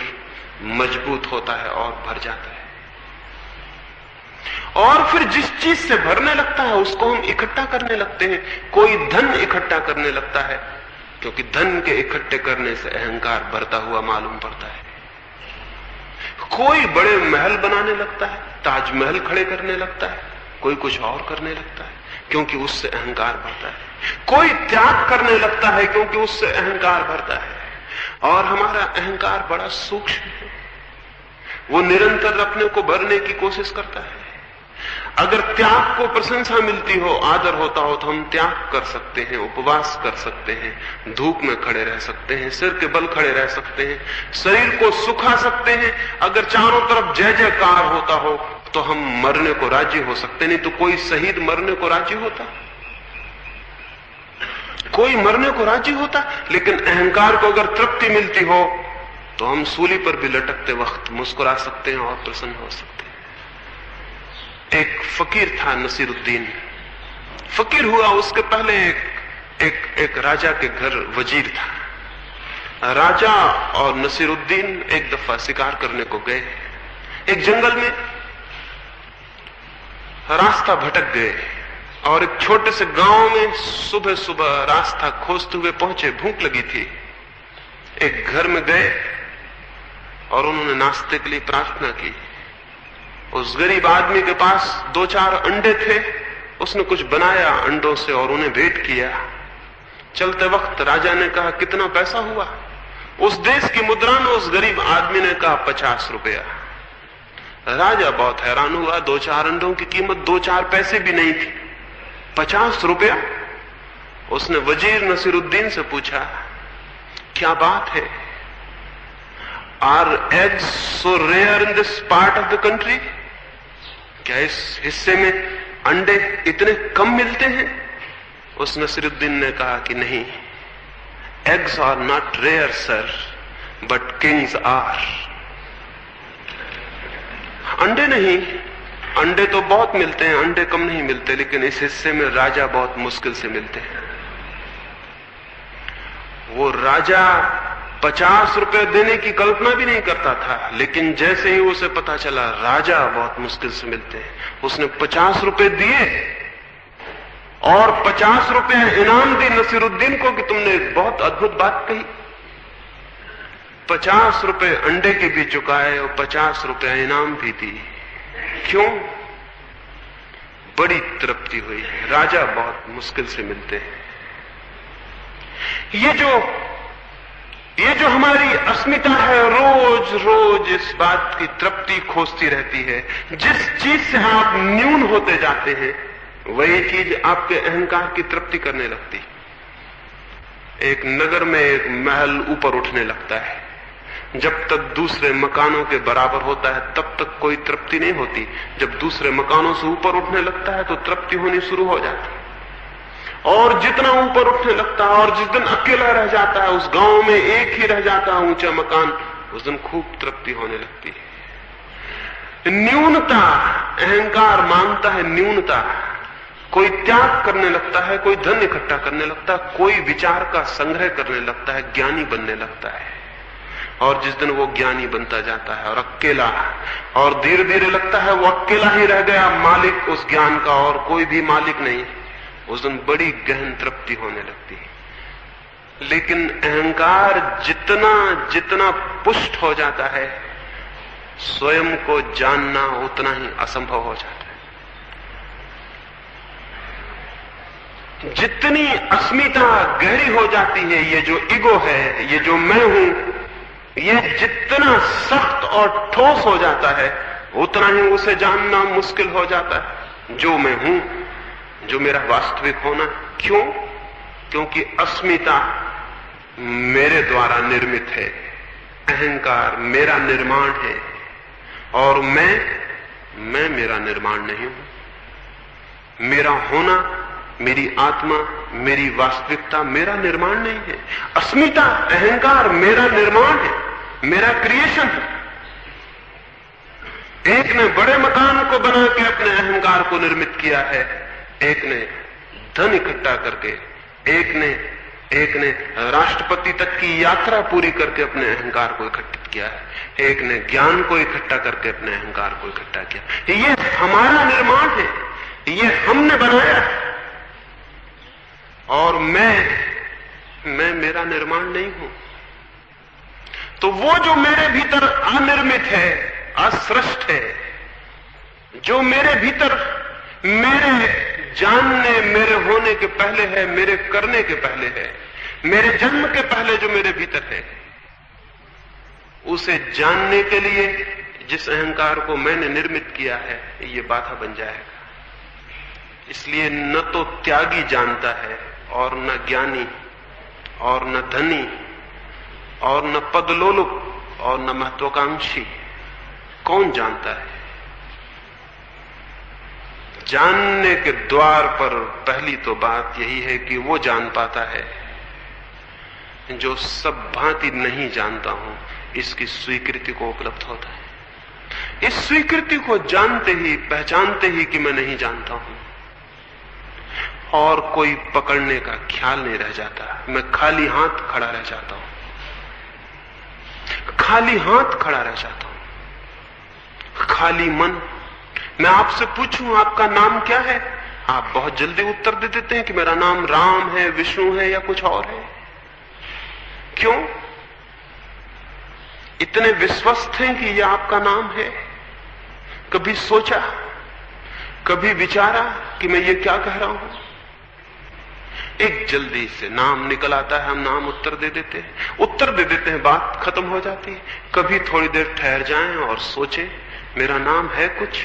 मजबूत होता है और भर जाता है। और फिर जिस चीज से भरने लगता है उसको हम इकट्ठा करने लगते हैं। कोई धन इकट्ठा करने लगता है, क्योंकि धन के इकट्ठे करने से अहंकार बढ़ता हुआ मालूम पड़ता है। कोई बड़े महल बनाने लगता है, ताजमहल खड़े करने लगता है, कोई कुछ और करने लगता है, क्योंकि उससे अहंकार बढ़ता है। कोई त्याग करने लगता है क्योंकि उससे अहंकार बढ़ता है। और हमारा अहंकार बड़ा सूक्ष्म है, वो निरंतर अपने को भरने की कोशिश करता है। अगर त्याग को प्रशंसा मिलती हो, आदर होता हो, तो हम त्याग कर सकते हैं, उपवास कर सकते हैं, धूप में खड़े रह सकते हैं, सिर के बल खड़े रह सकते हैं, शरीर को सुखा सकते हैं। अगर चारों तरफ जय जयकार होता हो तो हम मरने को राजी हो सकते। नहीं तो कोई शहीद मरने को राजी होता? कोई मरने को राजी होता? लेकिन अहंकार को अगर तृप्ति मिलती हो तो हम सूली पर भी लटकते वक्त मुस्कुरा सकते हैं और प्रसन्न हो सकते हैं। एक फकीर था नसीरुद्दीन, फकीर हुआ उसके पहले एक राजा के घर वजीर था। राजा और नसीरुद्दीन एक दफा शिकार करने को गए। एक जंगल में रास्ता भटक गए और एक छोटे से गांव में सुबह सुबह रास्ता खोजते हुए पहुंचे। भूख लगी थी। एक घर में गए और उन्होंने नाश्ते के लिए प्रार्थना की। उस गरीब आदमी के पास 2-4 अंडे थे, उसने कुछ बनाया अंडों से और उन्हें भेंट किया। चलते वक्त राजा ने कहा, कितना पैसा हुआ? उस देश की मुद्रा में उस गरीब आदमी ने कहा 50 रुपया। राजा बहुत हैरान हुआ, 2-4 अंडों की कीमत 2-4 पैसे भी नहीं थी, 50 रुपया। उसने वजीर नसीरुद्दीन से पूछा, क्या बात है? Are eggs so rare in this part of the country? क्या इस हिस्से में अंडे इतने कम मिलते हैं? उस नसीरुद्दीन ने कहा कि नहीं, eggs are not rare sir, but kings are. अंडे नहीं, अंडे तो बहुत मिलते हैं, अंडे कम नहीं मिलते, लेकिन इस हिस्से में राजा बहुत मुश्किल से मिलते हैं। वो राजा 50 रुपए देने की कल्पना भी नहीं करता था, लेकिन जैसे ही उसे पता चला राजा बहुत मुश्किल से मिलते हैं, उसने 50 रुपए दिए और 50 रुपए इनाम दी नसीरुद्दीन को कि तुमने एक बहुत अद्भुत बात कही। 50 रुपए अंडे के भी चुकाए और 50 रुपए इनाम भी दी। क्यों? बड़ी तृप्ति हुई है। राजा बहुत मुश्किल से मिलते हैं। ये जो हमारी अस्मिता है, रोज रोज इस बात की तृप्ति खोजती रहती है। जिस चीज से आप न्यून होते जाते हैं वही चीज आपके अहंकार की तृप्ति करने लगती। एक नगर में एक महल ऊपर उठने लगता है, जब तक दूसरे मकानों के बराबर होता है तब तक कोई तृप्ति नहीं होती। जब दूसरे मकानों से ऊपर उठने लगता है तो तृप्ति होनी शुरू हो जाती है। और जितना ऊपर उठने लगता है और जिस दिन अकेला रह जाता है, उस गांव में एक ही रह जाता है ऊंचा मकान, उस दिन खूब तृप्ति होने लगती है। न्यूनता, अहंकार मांगता है न्यूनता। कोई त्याग करने लगता है, कोई धन इकट्ठा करने लगता है, कोई विचार का संग्रह करने लगता है, ज्ञानी बनने लगता है। और जिस दिन वो ज्ञानी बनता जाता है और अकेला, और धीरे धीरे लगता है वो अकेला ही रह गया, मालिक उस ज्ञान का और कोई भी मालिक नहीं, उस दिन बड़ी गहन तृप्ति होने लगती है। लेकिन अहंकार जितना जितना पुष्ट हो जाता है, स्वयं को जानना उतना ही असंभव हो जाता है। जितनी अस्मिता गहरी हो जाती है, ये जो ईगो है, ये जो मैं हूं, ये जितना सख्त और ठोस हो जाता है, उतना ही उसे जानना मुश्किल हो जाता है। जो मैं हूं, जो मेरा वास्तविक होना। क्यों? क्योंकि अस्मिता मेरे द्वारा निर्मित है, अहंकार मेरा निर्माण है, और मैं मेरा निर्माण नहीं हूं। मेरा होना, मेरी आत्मा, मेरी वास्तविकता मेरा निर्माण नहीं है। अस्मिता, अहंकार मेरा निर्माण है, मेरा क्रिएशन है। एक ने बड़े मकान को बना के अपने अहंकार को निर्मित किया है, एक ने धन इकट्ठा करके, एक ने राष्ट्रपति तक की यात्रा पूरी करके अपने अहंकार को इकट्ठित किया है, एक ने ज्ञान को इकट्ठा करके अपने अहंकार को इकट्ठा किया। ये हमारा निर्माण है, ये हमने बनाया है। और मैं मेरा निर्माण नहीं हूं। तो वो जो मेरे भीतर अनिर्मित है, असृष्ट है, जो मेरे भीतर मेरे जानने, मेरे होने के पहले है, मेरे करने के पहले है, मेरे जन्म के पहले जो मेरे भीतर है, उसे जानने के लिए जिस अहंकार को मैंने निर्मित किया है, ये बाधा बन जाएगा। इसलिए न तो त्यागी जानता है, और न ज्ञानी, और न धनी, और न पदलोलुप, और न महत्वाकांक्षी। कौन जानता है? जानने के द्वार पर पहली तो बात यही है कि वो जान पाता है जो सब भांति नहीं जानता हूं, इसकी स्वीकृति को उपलब्ध होता है। इस स्वीकृति को जानते ही, पहचानते ही कि मैं नहीं जानता हूं, और कोई पकड़ने का ख्याल नहीं रह जाता। मैं खाली हाथ खड़ा रह जाता हूं, खाली हाथ खड़ा रह जाता हूं, खाली मन। मैं आपसे पूछूं आपका नाम क्या है, आप बहुत जल्दी उत्तर दे देते हैं कि मेरा नाम राम है, विष्णु है, या कुछ और है। क्यों? इतने विश्वस्त हैं कि यह आपका नाम है। कभी सोचा, कभी विचारा कि मैं ये क्या कह रहा हूं? एक जल्दी से नाम निकल आता है, हम नाम उत्तर दे देते हैं, उत्तर दे देते हैं, बात खत्म हो जाती है। कभी थोड़ी देर ठहर जाएं और सोचें मेरा नाम है कुछ,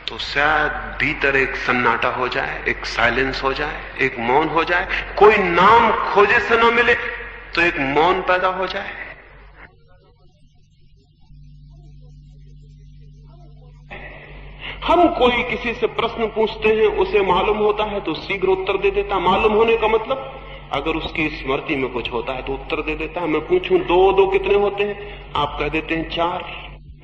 तो शायद भीतर एक सन्नाटा हो जाए, एक साइलेंस हो जाए, एक मौन हो जाए। कोई नाम खोजे से न मिले तो एक मौन पैदा हो जाए। हम कोई किसी से प्रश्न पूछते हैं, उसे मालूम होता है तो शीघ्र उत्तर दे देता। मालूम होने का मतलब, अगर उसकी स्मृति में कुछ होता है तो उत्तर दे देता है। मैं पूछूं 2 कितने होते हैं, आप कह देते हैं 4,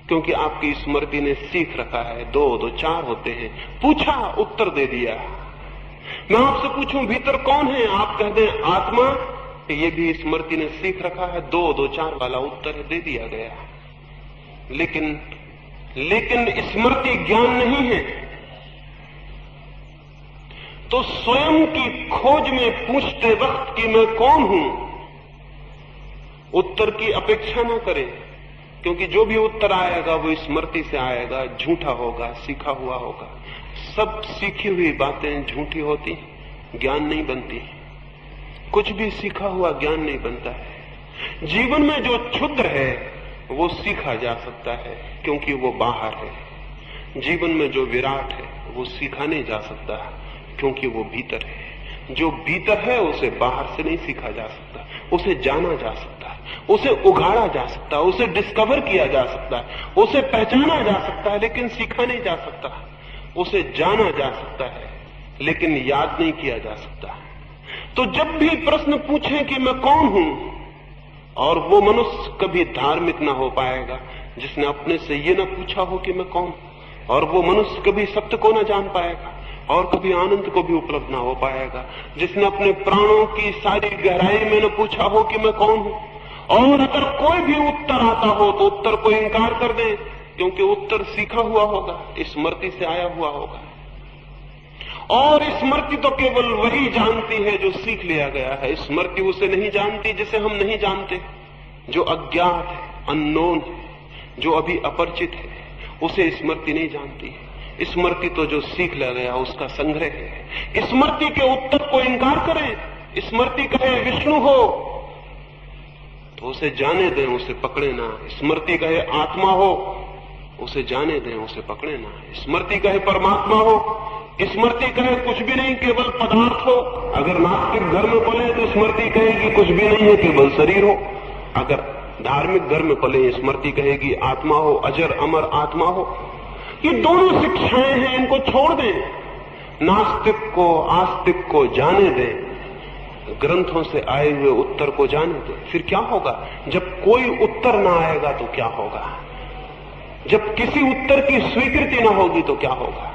क्योंकि आपकी स्मृति ने सीख रखा है 2 4 होते हैं। पूछा, उत्तर दे दिया। मैं आपसे पूछूं भीतर कौन है, आप कह दें आत्मा, ये भी स्मृति ने सीख रखा है 2 4 वाला उत्तर दे दिया गया। लेकिन स्मृति ज्ञान नहीं है। तो स्वयं की खोज में पूछते वक्त कि मैं कौन हूं, उत्तर की अपेक्षा न करें, क्योंकि जो भी उत्तर आएगा वो स्मृति से आएगा, झूठा होगा, सीखा हुआ होगा। सब सीखी हुई बातें झूठी होती, ज्ञान नहीं बनती। कुछ भी सीखा हुआ ज्ञान नहीं बनता है। जीवन में जो क्षुद्र है वो सीखा जा सकता है, क्योंकि वो बाहर है। जीवन में जो विराट है वो सीखा नहीं जा सकता, क्योंकि वो भीतर है। जो भीतर है उसे बाहर से नहीं सीखा जा सकता, उसे जाना जा सकता है, उसे उगाड़ा जा सकता है, उसे डिस्कवर किया जा सकता है, उसे पहचाना जा सकता है, लेकिन सीखा नहीं जा सकता। उसे जाना जा सकता है, लेकिन याद नहीं किया जा सकता। तो जब भी प्रश्न पूछें कि मैं कौन हूं, और वो मनुष्य कभी धार्मिक ना हो पाएगा जिसने अपने से ये ना पूछा हो कि मैं कौन, और वो मनुष्य कभी सत्य को ना जान पाएगा, और कभी आनंद को भी उपलब्ध ना हो पाएगा जिसने अपने प्राणों की सारी गहराई में न पूछा हो कि मैं कौन हूं। और अगर कोई भी उत्तर आता हो तो उत्तर को इंकार कर दें, क्योंकि उत्तर सीखा हुआ होगा, स्मृति से आया हुआ होगा। और स्मृति तो केवल वही जानती है जो सीख लिया गया है। स्मृति उसे नहीं जानती जिसे हम नहीं जानते, जो अज्ञात है, अननोन है, जो अभी अपरिचित है, उसे स्मृति नहीं जानती है। स्मृति तो जो सीख लिया गया उसका संग्रह है। स्मृति के उत्तर को इंकार करें, स्मृति कहे विष्णु हो तो उसे जाने दें, उसे पकड़े ना। स्मृति कहे आत्मा हो, उसे जाने दें, उसे पकड़े ना। स्मृति कहे परमात्मा हो, स्मृति कहे कुछ भी नहीं केवल पदार्थ हो। अगर नास्तिक घर में पले तो स्मृति कहेगी कुछ भी नहीं है केवल शरीर हो। अगर धार्मिक घर में पले स्मृति कहेगी आत्मा हो, अजर अमर आत्मा हो। ये दोनों शिक्षाएं हैं, इनको छोड़ दें। नास्तिक को आस्तिक को जाने दें, ग्रंथों से आए हुए उत्तर को जाने दें। फिर क्या होगा? जब कोई उत्तर ना आएगा तो क्या होगा? जब किसी उत्तर की स्वीकृति ना होगी तो क्या होगा?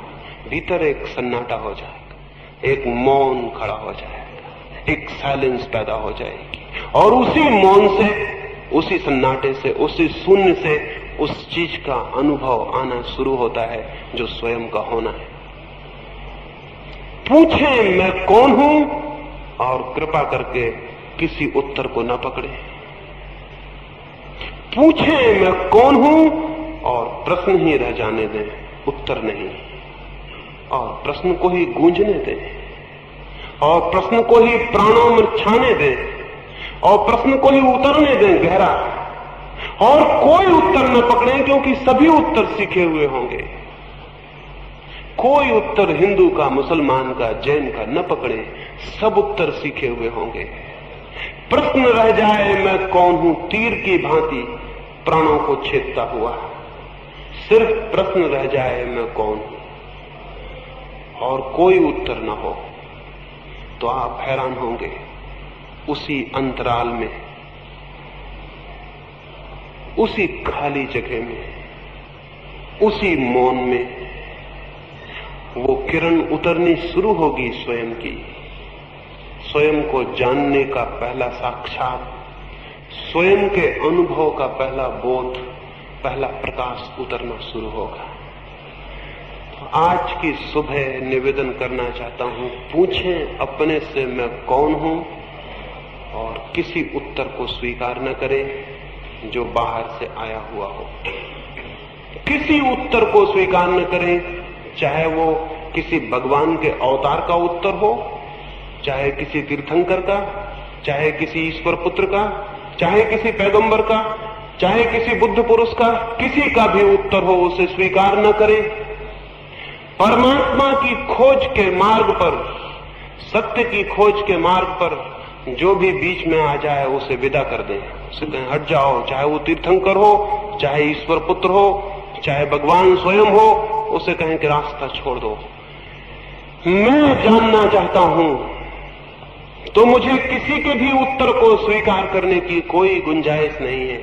भीतर एक सन्नाटा हो जाएगा, एक मौन खड़ा हो जाएगा, एक साइलेंस पैदा हो जाएगी। और उसी मौन से, उसी सन्नाटे से, उसी शून्य से उस चीज का अनुभव आना शुरू होता है जो स्वयं का होना है। पूछें मैं कौन हूं, और कृपा करके किसी उत्तर को न पकड़े। पूछें मैं कौन हूं, और प्रश्न ही रह जाने दें, उत्तर नहीं। और प्रश्न को ही गूंजने दें, और प्रश्न को ही प्राणों में छाने दें, और प्रश्न को ही उतरने दें गहरा। और कोई उत्तर न पकड़ें, क्योंकि सभी उत्तर सीखे हुए होंगे। कोई उत्तर हिंदू का, मुसलमान का, जैन का न पकड़े, सब उत्तर सीखे हुए होंगे। प्रश्न रह जाए मैं कौन हूं, तीर की भांति प्राणों को छेदता हुआ। सिर्फ प्रश्न रह जाए मैं कौन हूं, और कोई उत्तर न हो, तो आप हैरान होंगे। उसी अंतराल में, उसी खाली जगह में, उसी मौन में वो किरण उतरनी शुरू होगी स्वयं की। स्वयं को जानने का पहला साक्षात, स्वयं के अनुभव का पहला बोध, पहला प्रकाश उतरना शुरू होगा। तो आज की सुबह निवेदन करना चाहता हूं, पूछें अपने से मैं कौन हूं, और किसी उत्तर को स्वीकार न करें जो बाहर से आया हुआ हो। किसी उत्तर को स्वीकार न करें, चाहे वो किसी भगवान के अवतार का उत्तर हो, चाहे किसी तीर्थंकर का, चाहे किसी ईश्वर पुत्र का, चाहे किसी पैगंबर का, चाहे किसी बुद्ध पुरुष का, किसी का भी उत्तर हो, उसे स्वीकार न करें। परमात्मा की खोज के मार्ग पर, सत्य की खोज के मार्ग पर जो भी बीच में आ जाए उसे विदा कर दें, उसे कहें हट जाओ। चाहे वो तीर्थंकर हो, चाहे ईश्वर पुत्र हो, चाहे भगवान स्वयं हो, उसे कहें कि रास्ता छोड़ दो। मैं जानना चाहता हूं, तो मुझे किसी के भी उत्तर को स्वीकार करने की कोई गुंजाइश नहीं है।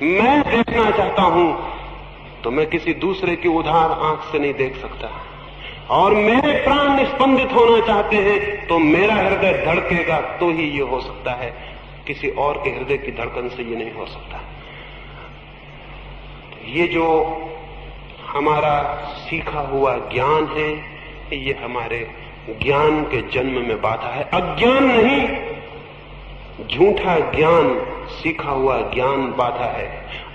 मैं देखना चाहता हूं, तो मैं किसी दूसरे की उधार आंख से नहीं देख सकता। और मेरे प्राण स्पंदित होना चाहते हैं, तो मेरा हृदय धड़केगा तो ही ये हो सकता है, किसी और के हृदय की धड़कन से ये नहीं हो सकता। ये जो हमारा सीखा हुआ ज्ञान है, ये हमारे ज्ञान के जन्म में बाधा है। अज्ञान नहीं, झूठा ज्ञान, सीखा हुआ ज्ञान बाधा है।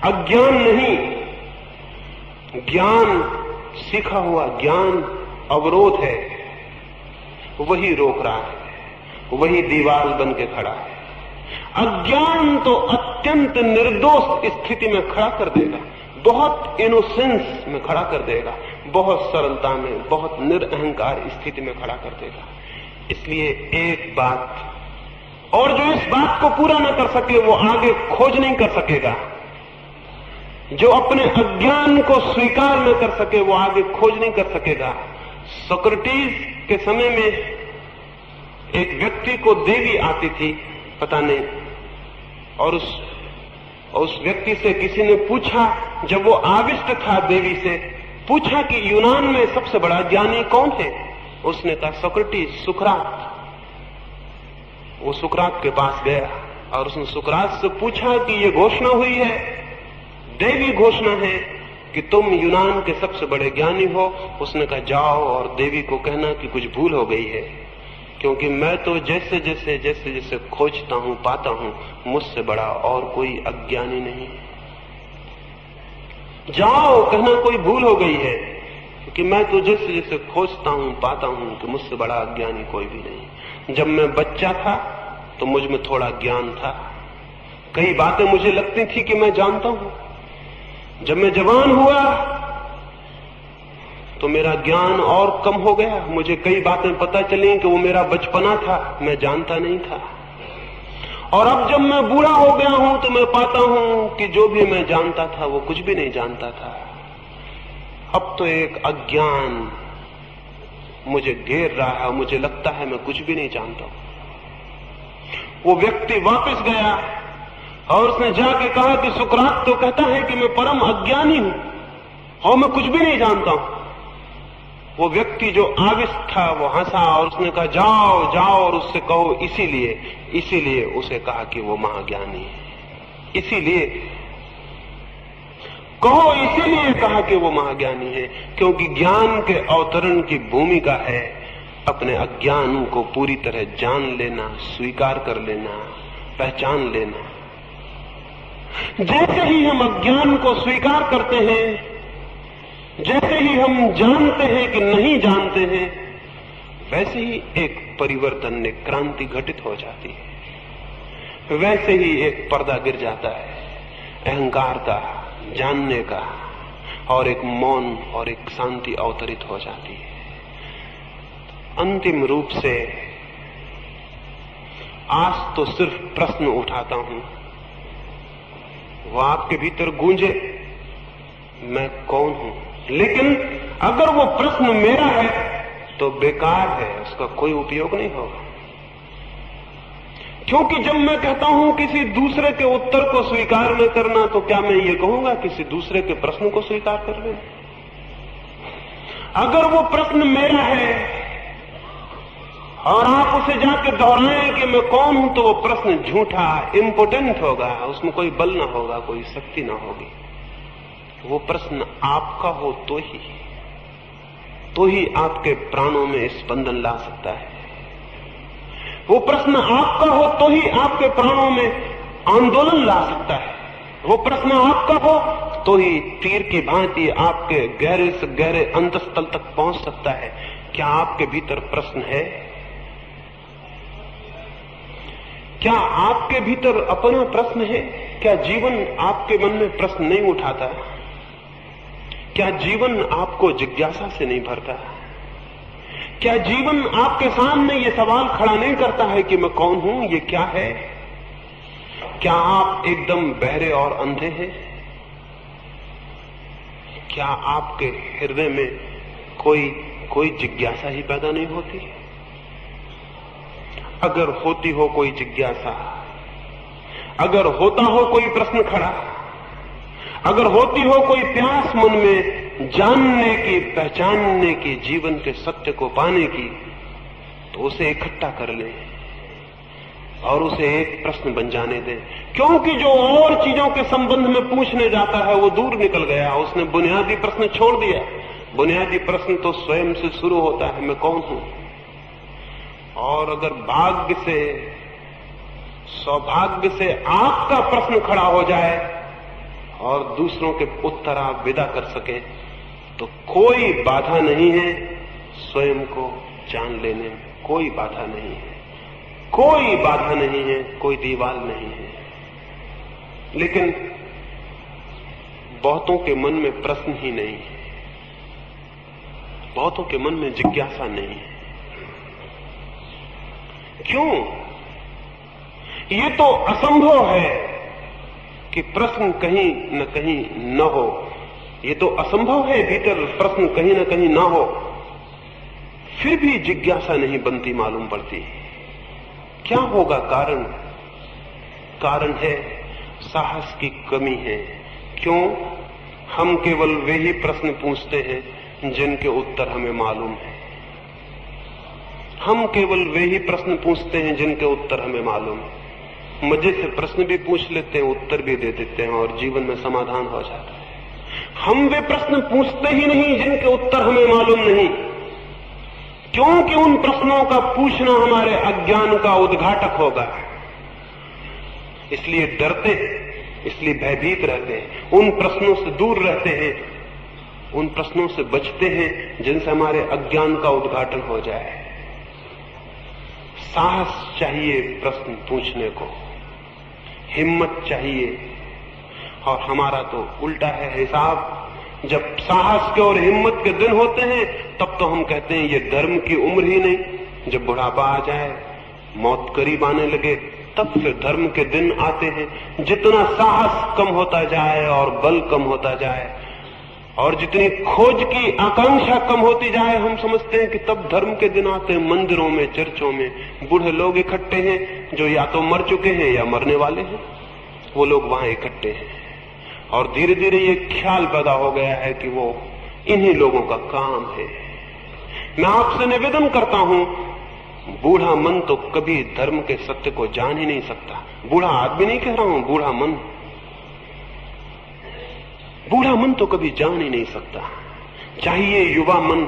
अज्ञान नहीं, ज्ञान, सीखा हुआ ज्ञान अवरोध है। वही रोक रहा है, वही दीवार बन के खड़ा है। अज्ञान तो अत्यंत निर्दोष स्थिति में खड़ा कर देगा, बहुत इनोसेंस में खड़ा कर देगा, बहुत सरलता में, बहुत निरअहंकार स्थिति में खड़ा कर देगा। इसलिए एक बात, और जो इस बात को पूरा न कर सके वो आगे खोज नहीं कर सकेगा। जो अपने अज्ञान को स्वीकार न कर सके वो आगे खोज नहीं कर सकेगा। सोक्रेटिस के समय में एक व्यक्ति को देवी आती थी, पता नहीं, और उस व्यक्ति से किसी ने पूछा, जब वो आविष्ट था देवी से, पूछा कि यूनान में सबसे बड़ा ज्ञानी कौन है? उसने कहा सोक्रेटिस, सुकरात। वो सुकरात के पास गया और उसने सुकरात से पूछा कि ये घोषणा हुई है, देवी घोषणा है कि तुम यूनान के सबसे बड़े ज्ञानी हो। उसने कहा जाओ और देवी को कहना कि कुछ भूल हो गई है, क्योंकि मैं तो जैसे जैसे खोजता हूं, पाता हूं, मुझसे बड़ा और कोई अज्ञानी नहीं। जाओ, कहना कोई भूल हो गई है, क्योंकि मैं तो जैसे खोजता हूं, पाता हूं कि मुझसे बड़ा अज्ञानी कोई भी नहीं। जब मैं बच्चा था तो मुझ में थोड़ा ज्ञान था, कई बातें मुझे लगती थी कि मैं जानता हूं। जब मैं जवान हुआ तो मेरा ज्ञान और कम हो गया, मुझे कई बातें पता चली कि वो मेरा बचपना था, मैं जानता नहीं था। और अब जब मैं बूढ़ा हो गया हूं तो मैं पाता हूं कि जो भी मैं जानता था वो कुछ भी नहीं जानता था। अब तो एक अज्ञान मुझे घेर रहा है, मुझे लगता है मैं कुछ भी नहीं जानता हूं। वो व्यक्ति वापस गया और उसने जाके कहा कि सुकरात तो कहता है कि मैं परम अज्ञानी हूं और मैं कुछ भी नहीं जानता हूं। वो व्यक्ति जो आविष्ट था वो हंसा और उसने कहा जाओ जाओ और उससे कहो इसीलिए उसे कहा कि वो महाज्ञानी है। इसीलिए कहो, इसीलिए कहा कि वो महाज्ञानी है, क्योंकि ज्ञान के अवतरण की भूमिका है अपने अज्ञान को पूरी तरह जान लेना, स्वीकार कर लेना, पहचान लेना। जैसे ही हम अज्ञान को स्वीकार करते हैं, जैसे ही हम जानते हैं कि नहीं जानते हैं, वैसे ही एक परिवर्तन, एक क्रांति घटित हो जाती है। वैसे ही एक पर्दा गिर जाता है अहंकार का, जानने का, और एक मौन और एक शांति अवतरित हो जाती है। अंतिम रूप से आज तो सिर्फ प्रश्न उठाता हूं, वो आपके भीतर गूंजे, मैं कौन हूं। लेकिन अगर वो प्रश्न मेरा है तो बेकार है, उसका कोई उपयोग नहीं होगा। क्योंकि जब मैं कहता हूं किसी दूसरे के उत्तर को स्वीकार न करना, तो क्या मैं ये कहूंगा किसी दूसरे के प्रश्न को स्वीकार कर लेना? अगर वो प्रश्न मेरा है और आप उसे जाके दोहराएं कि मैं कौन हूं, तो वो प्रश्न झूठा, इम्पोर्टेंट होगा, उसमें कोई बल ना होगा, कोई शक्ति ना होगी। वो प्रश्न आपका हो तो ही आपके प्राणों में स्पंदन ला सकता है। वो प्रश्न आपका हो तो ही आपके प्राणों में आंदोलन ला सकता है। वो प्रश्न आपका हो तो ही तीर की भांति आपके गहरे से गहरे अंतस्थल तक पहुंच सकता है। क्या आपके भीतर प्रश्न है? क्या आपके भीतर अपना प्रश्न है? क्या जीवन आपके मन में प्रश्न नहीं उठाता? क्या जीवन आपको जिज्ञासा से नहीं भरता? क्या जीवन आपके सामने ये सवाल खड़ा नहीं करता है कि मैं कौन हूं, ये क्या है? क्या आप एकदम बहरे और अंधे हैं? क्या आपके हृदय में कोई जिज्ञासा ही पैदा नहीं होती? अगर होती हो कोई जिज्ञासा, अगर होता हो कोई प्रश्न खड़ा, अगर होती हो कोई प्यास मन में जानने की, पहचानने की, जीवन के सत्य को पाने की, तो उसे इकट्ठा कर ले और उसे एक प्रश्न बन जाने दे। क्योंकि जो और चीजों के संबंध में पूछने जाता है वो दूर निकल गया, उसने बुनियादी प्रश्न छोड़ दिया। बुनियादी प्रश्न तो स्वयं से शुरू होता है, मैं कौन हूं। और अगर भाग्य से, सौभाग्य से आपका प्रश्न खड़ा हो जाए और दूसरों के उत्तर आप विदा कर सकें, तो कोई बाधा नहीं है स्वयं को जान लेने में। कोई बाधा नहीं है, कोई बाधा नहीं है, कोई दीवार नहीं है। लेकिन बहुतों के मन में प्रश्न ही नहीं है, बहुतों के मन में जिज्ञासा नहीं है। क्यों? ये तो असंभव है कि प्रश्न कहीं न कहीं न हो। ये तो असंभव है भीतर प्रश्न कहीं न कहीं न हो, फिर भी जिज्ञासा नहीं बनती मालूम पड़ती। क्या होगा कारण? कारण है साहस की कमी है। क्यों? हम केवल वे ही प्रश्न पूछते हैं जिनके उत्तर हमें मालूम है। हम केवल वे ही प्रश्न पूछते हैं जिनके उत्तर हमें मालूम है। मजे से प्रश्न भी पूछ लेते हैं, उत्तर भी दे देते हैं और जीवन में समाधान हो जाता है। हम वे प्रश्न पूछते ही नहीं जिनके उत्तर हमें मालूम नहीं, क्योंकि उन प्रश्नों का पूछना हमारे अज्ञान का उद्घाटक होगा। इसलिए डरते हैं, इसलिए भयभीत रहते हैं, उन प्रश्नों से दूर रहते हैं, उन प्रश्नों से बचते हैं जिनसे हमारे अज्ञान का उद्घाटन हो जाए। साहस चाहिए प्रश्न पूछने को, हिम्मत चाहिए। और हमारा तो उल्टा है हिसाब। जब साहस के और हिम्मत के दिन होते हैं तब तो हम कहते हैं ये धर्म की उम्र ही नहीं। जब बुढ़ापा आ जाए, मौत करीब आने लगे, तब फिर धर्म के दिन आते हैं। जितना साहस कम होता जाए और बल कम होता जाए और जितनी खोज की आकांक्षा कम होती जाए, हम समझते हैं कि तब धर्म के दिन आते हैं। मंदिरों में, चर्चों में बूढ़े लोग इकट्ठे हैं जो या तो मर चुके हैं या मरने वाले हैं। वो लोग वहां इकट्ठे हैं और धीरे धीरे ये ख्याल पैदा हो गया है कि वो इन्हीं लोगों का काम है। मैं आपसे निवेदन करता हूं, बूढ़ा मन तो कभी धर्म के सत्य को जान ही नहीं सकता। बूढ़ा आदमी नहीं कह रहा हूं, बूढ़ा मन, बूढ़ा मन तो कभी जान ही नहीं सकता। चाहिए युवा मन,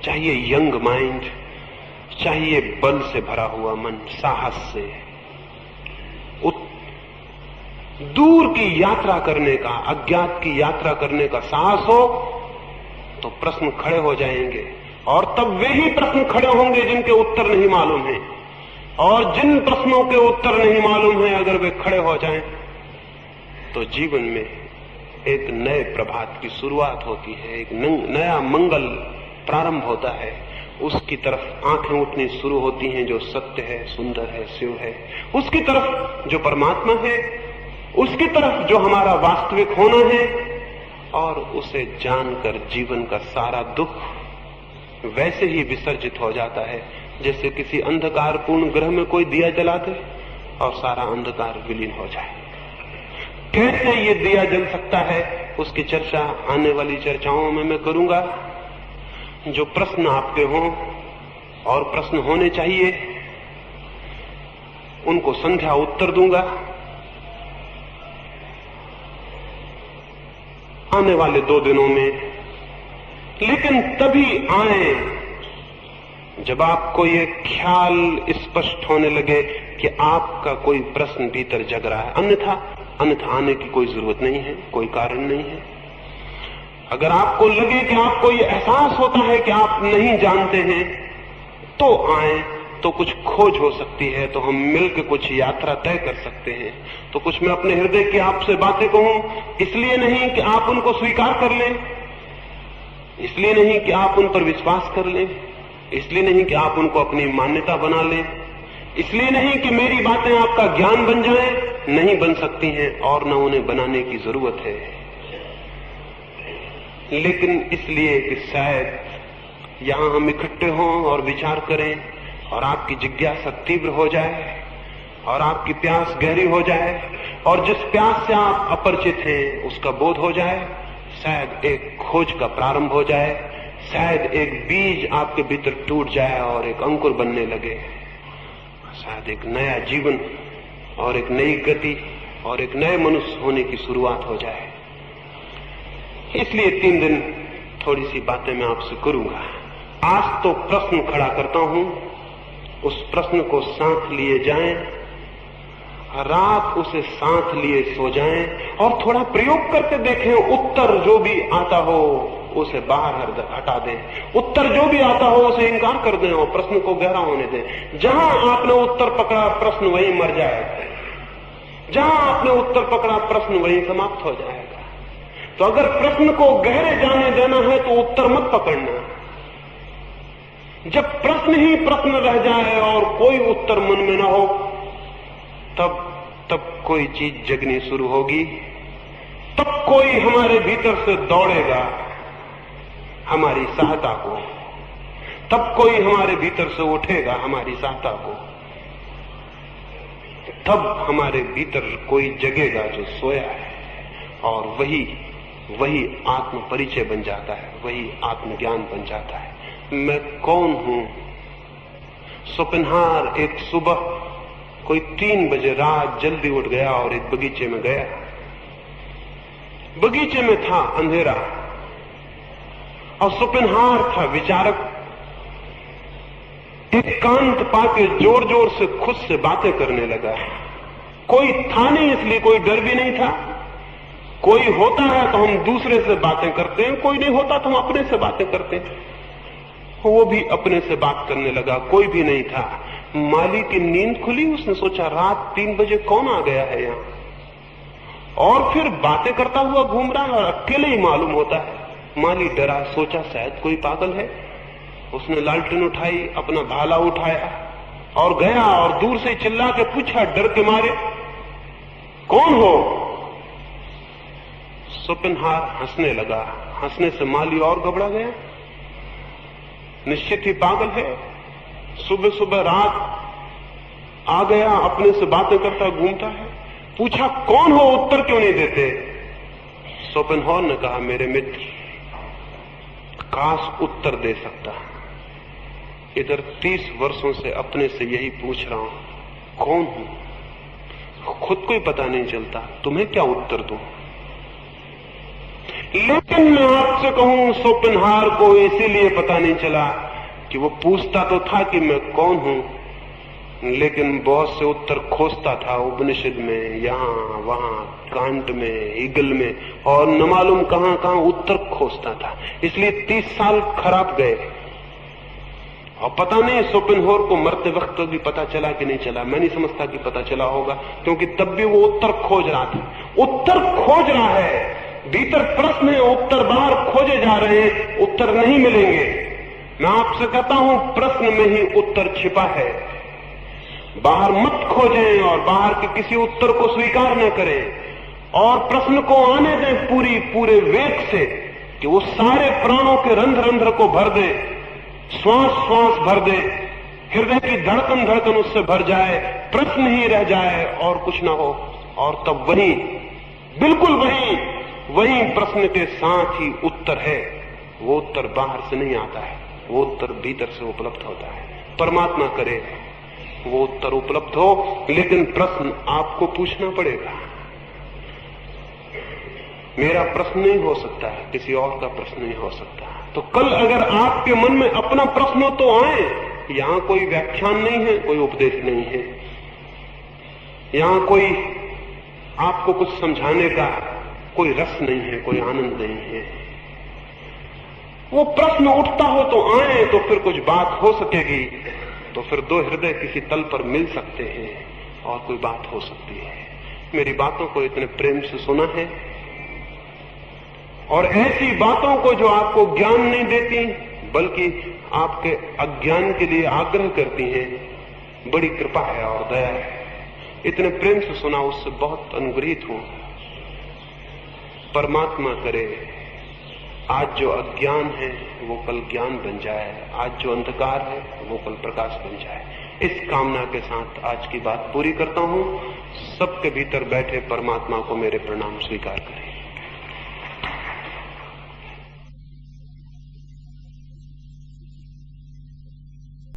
चाहिए यंग माइंड, चाहिए बल से भरा हुआ मन, साहस से दूर की यात्रा करने का, अज्ञात की यात्रा करने का साहस हो तो प्रश्न खड़े हो जाएंगे। और तब वे ही प्रश्न खड़े होंगे जिनके उत्तर नहीं मालूम है। और जिन प्रश्नों के उत्तर नहीं मालूम है, अगर वे खड़े हो जाएं तो जीवन में एक नए प्रभात की शुरुआत होती है, एक नया मंगल प्रारंभ होता है। उसकी तरफ आंखें उठनी शुरू होती हैं जो सत्य है, सुंदर है, शिव है। उसकी तरफ जो परमात्मा है, उसकी तरफ जो हमारा वास्तविक होना है। और उसे जानकर जीवन का सारा दुख वैसे ही विसर्जित हो जाता है जैसे किसी अंधकारपूर्ण ग्रह में कोई दिया जला दे और सारा अंधकार विलीन हो जाए। कैसे ये दिया जल सकता है, उसकी चर्चा आने वाली चर्चाओं में मैं करूंगा। जो प्रश्न आपके हों और प्रश्न होने चाहिए, उनको संध्या उत्तर दूंगा। आने वाले 2 दिनों में, लेकिन तभी आए जब आपको ये ख्याल स्पष्ट होने लगे कि आपका कोई प्रश्न भीतर जग रहा है। अन्यथा आने की कोई जरूरत नहीं है, कोई कारण नहीं है। अगर आपको लगे कि आपको ये एहसास होता है कि आप नहीं जानते हैं, तो आए, तो कुछ खोज हो सकती है, तो हम मिलकर कुछ यात्रा तय कर सकते हैं। तो कुछ मैं अपने हृदय की आपसे बातें कहूं, इसलिए नहीं कि आप उनको स्वीकार कर लें, इसलिए नहीं कि आप उन पर विश्वास कर लें, इसलिए नहीं कि आप उनको अपनी मान्यता बना लें, इसलिए नहीं कि मेरी बातें आपका ज्ञान बन जाएं, नहीं बन सकती हैं और न उन्हें बनाने की जरूरत है। लेकिन इसलिए कि शायद यहां हम इकट्ठे हों और विचार करें और आपकी जिज्ञासा तीव्र हो जाए और आपकी प्यास गहरी हो जाए और जिस प्यास से आप अपरिचित हैं उसका बोध हो जाए। शायद एक खोज का प्रारंभ हो जाए, शायद एक बीज आपके भीतर टूट जाए और एक अंकुर बनने लगे। शायद एक नया जीवन और एक नई गति और एक नए मनुष्य होने की शुरुआत हो जाए। इसलिए 3 दिन थोड़ी सी बातें मैं आपसे करूंगा। आज तो प्रश्न खड़ा करता हूं उस प्रश्न को साथ लिए जाएं, रात उसे साथ लिए सो जाएं और थोड़ा प्रयोग करके देखें। उत्तर जो भी आता हो उसे बाहर हटा दें, उत्तर जो भी आता हो उसे इनकार कर दें और प्रश्न को गहरा होने दें। जहां आपने उत्तर पकड़ा प्रश्न वहीं मर जाएगा, जहां आपने उत्तर पकड़ा प्रश्न वहीं समाप्त हो जाएगा। तो अगर प्रश्न को गहरे जाने देना है तो उत्तर मत पकड़ना। जब प्रश्न ही प्रश्न रह जाए और कोई उत्तर मन में न हो, तब कोई चीज जगनी शुरू होगी, तब कोई हमारे भीतर से दौड़ेगा हमारी सहायता को, तब कोई हमारे भीतर से उठेगा हमारी सहायता को, तब हमारे भीतर कोई जगेगा जो सोया है, और वही आत्म परिचय बन जाता है, वही आत्मज्ञान बन जाता है। मैं कौन हूं? शोपेनहावर एक सुबह कोई 3 बजे रात जल्दी उठ गया और एक बगीचे में गया। बगीचे में था अंधेरा और शोपेनहावर था विचारक। एकांत पाके जोर जोर से खुद से बातें करने लगा। कोई था नहीं इसलिए कोई डर भी नहीं था। कोई होता है तो हम दूसरे से बातें करते हैं, कोई नहीं होता तो हम अपने से बातें करते हैं। वो भी अपने से बात करने लगा, कोई भी नहीं था। माली की नींद खुली, उसने सोचा रात 3 बजे कौन आ गया है यहां, और फिर बातें करता हुआ घूम रहा है और अकेले ही मालूम होता है। माली डरा, सोचा शायद कोई पागल है। उसने लालटेन उठाई, अपना भाला उठाया और गया और दूर से चिल्ला के पूछा डर के मारे, कौन हो? शोपेनहावर हंसने लगा। हंसने से माली और घबरा गया। निश्चित ही पागल है, सुबह सुबह रात आ गया, अपने से बातें करता घूमता है। पूछा कौन हो, उत्तर क्यों नहीं देते? शोपेनहावर ने कहा मेरे मित्र, काश उत्तर दे सकता। इधर 30 वर्षों से अपने से यही पूछ रहा हूं, कौन हूं? खुद को ही पता नहीं चलता, तुम्हें क्या उत्तर दूं? लेकिन मैं आपसे कहूं, शोपेनहावर को इसीलिए पता नहीं चला कि वो पूछता तो था कि मैं कौन हूं, लेकिन बहुत से उत्तर खोजता था उपनिषद में, यहां वहां, कांट में, ईगल में, और न मालूम कहां कहां उत्तर खोजता था। इसलिए 30 साल खराब गए और पता नहीं शोपेनहावर को मरते वक्त भी पता चला कि नहीं चला। मैं नहीं समझता कि पता चला होगा, क्योंकि तब भी वो उत्तर खोज रहा था। उत्तर खोज रहा है, भीतर प्रश्न है, उत्तर बाहर खोजे जा रहे हैं, उत्तर नहीं मिलेंगे। मैं आपसे कहता हूं प्रश्न में ही उत्तर छिपा है। बाहर मत खोजें और बाहर के किसी उत्तर को स्वीकार न करें, और प्रश्न को आने दें पूरे वेग से कि वो सारे प्राणों के रंध्र रंध्र को भर दे, श्वास श्वास भर दे, हृदय की धड़कन धड़कन उससे भर जाए, प्रश्न ही रह जाए और कुछ ना हो। और तब वही, बिल्कुल वही प्रश्न के साथ ही उत्तर है। वो उत्तर बाहर से नहीं आता है, वो उत्तर भीतर से उपलब्ध होता है। परमात्मा करे वो उत्तर उपलब्ध हो, लेकिन प्रश्न आपको पूछना पड़ेगा। मेरा प्रश्न नहीं हो सकता है, किसी और का प्रश्न नहीं हो सकता। तो कल अगर आपके मन में अपना प्रश्न हो तो आए। यहां कोई व्याख्यान नहीं है, कोई उपदेश नहीं है, यहां कोई आपको कुछ समझाने का कोई रस नहीं है, कोई आनंद नहीं है। वो प्रश्न उठता हो तो आए, तो फिर कुछ बात हो सकेगी, तो फिर 2 हृदय किसी तल पर मिल सकते हैं और कोई बात हो सकती है। मेरी बातों को इतने प्रेम से सुना है, और ऐसी बातों को जो आपको ज्ञान नहीं देती बल्कि आपके अज्ञान के लिए आग्रह करती हैं, बड़ी कृपा है और दया है। इतने प्रेम से सुना, उससे बहुत अनुग्रहित हूं। परमात्मा करे आज जो अज्ञान है वो कल ज्ञान बन जाए, आज जो अंधकार है वो कल प्रकाश बन जाए। इस कामना के साथ आज की बात पूरी करता हूं। सबके भीतर बैठे परमात्मा को मेरे प्रणाम स्वीकार करें।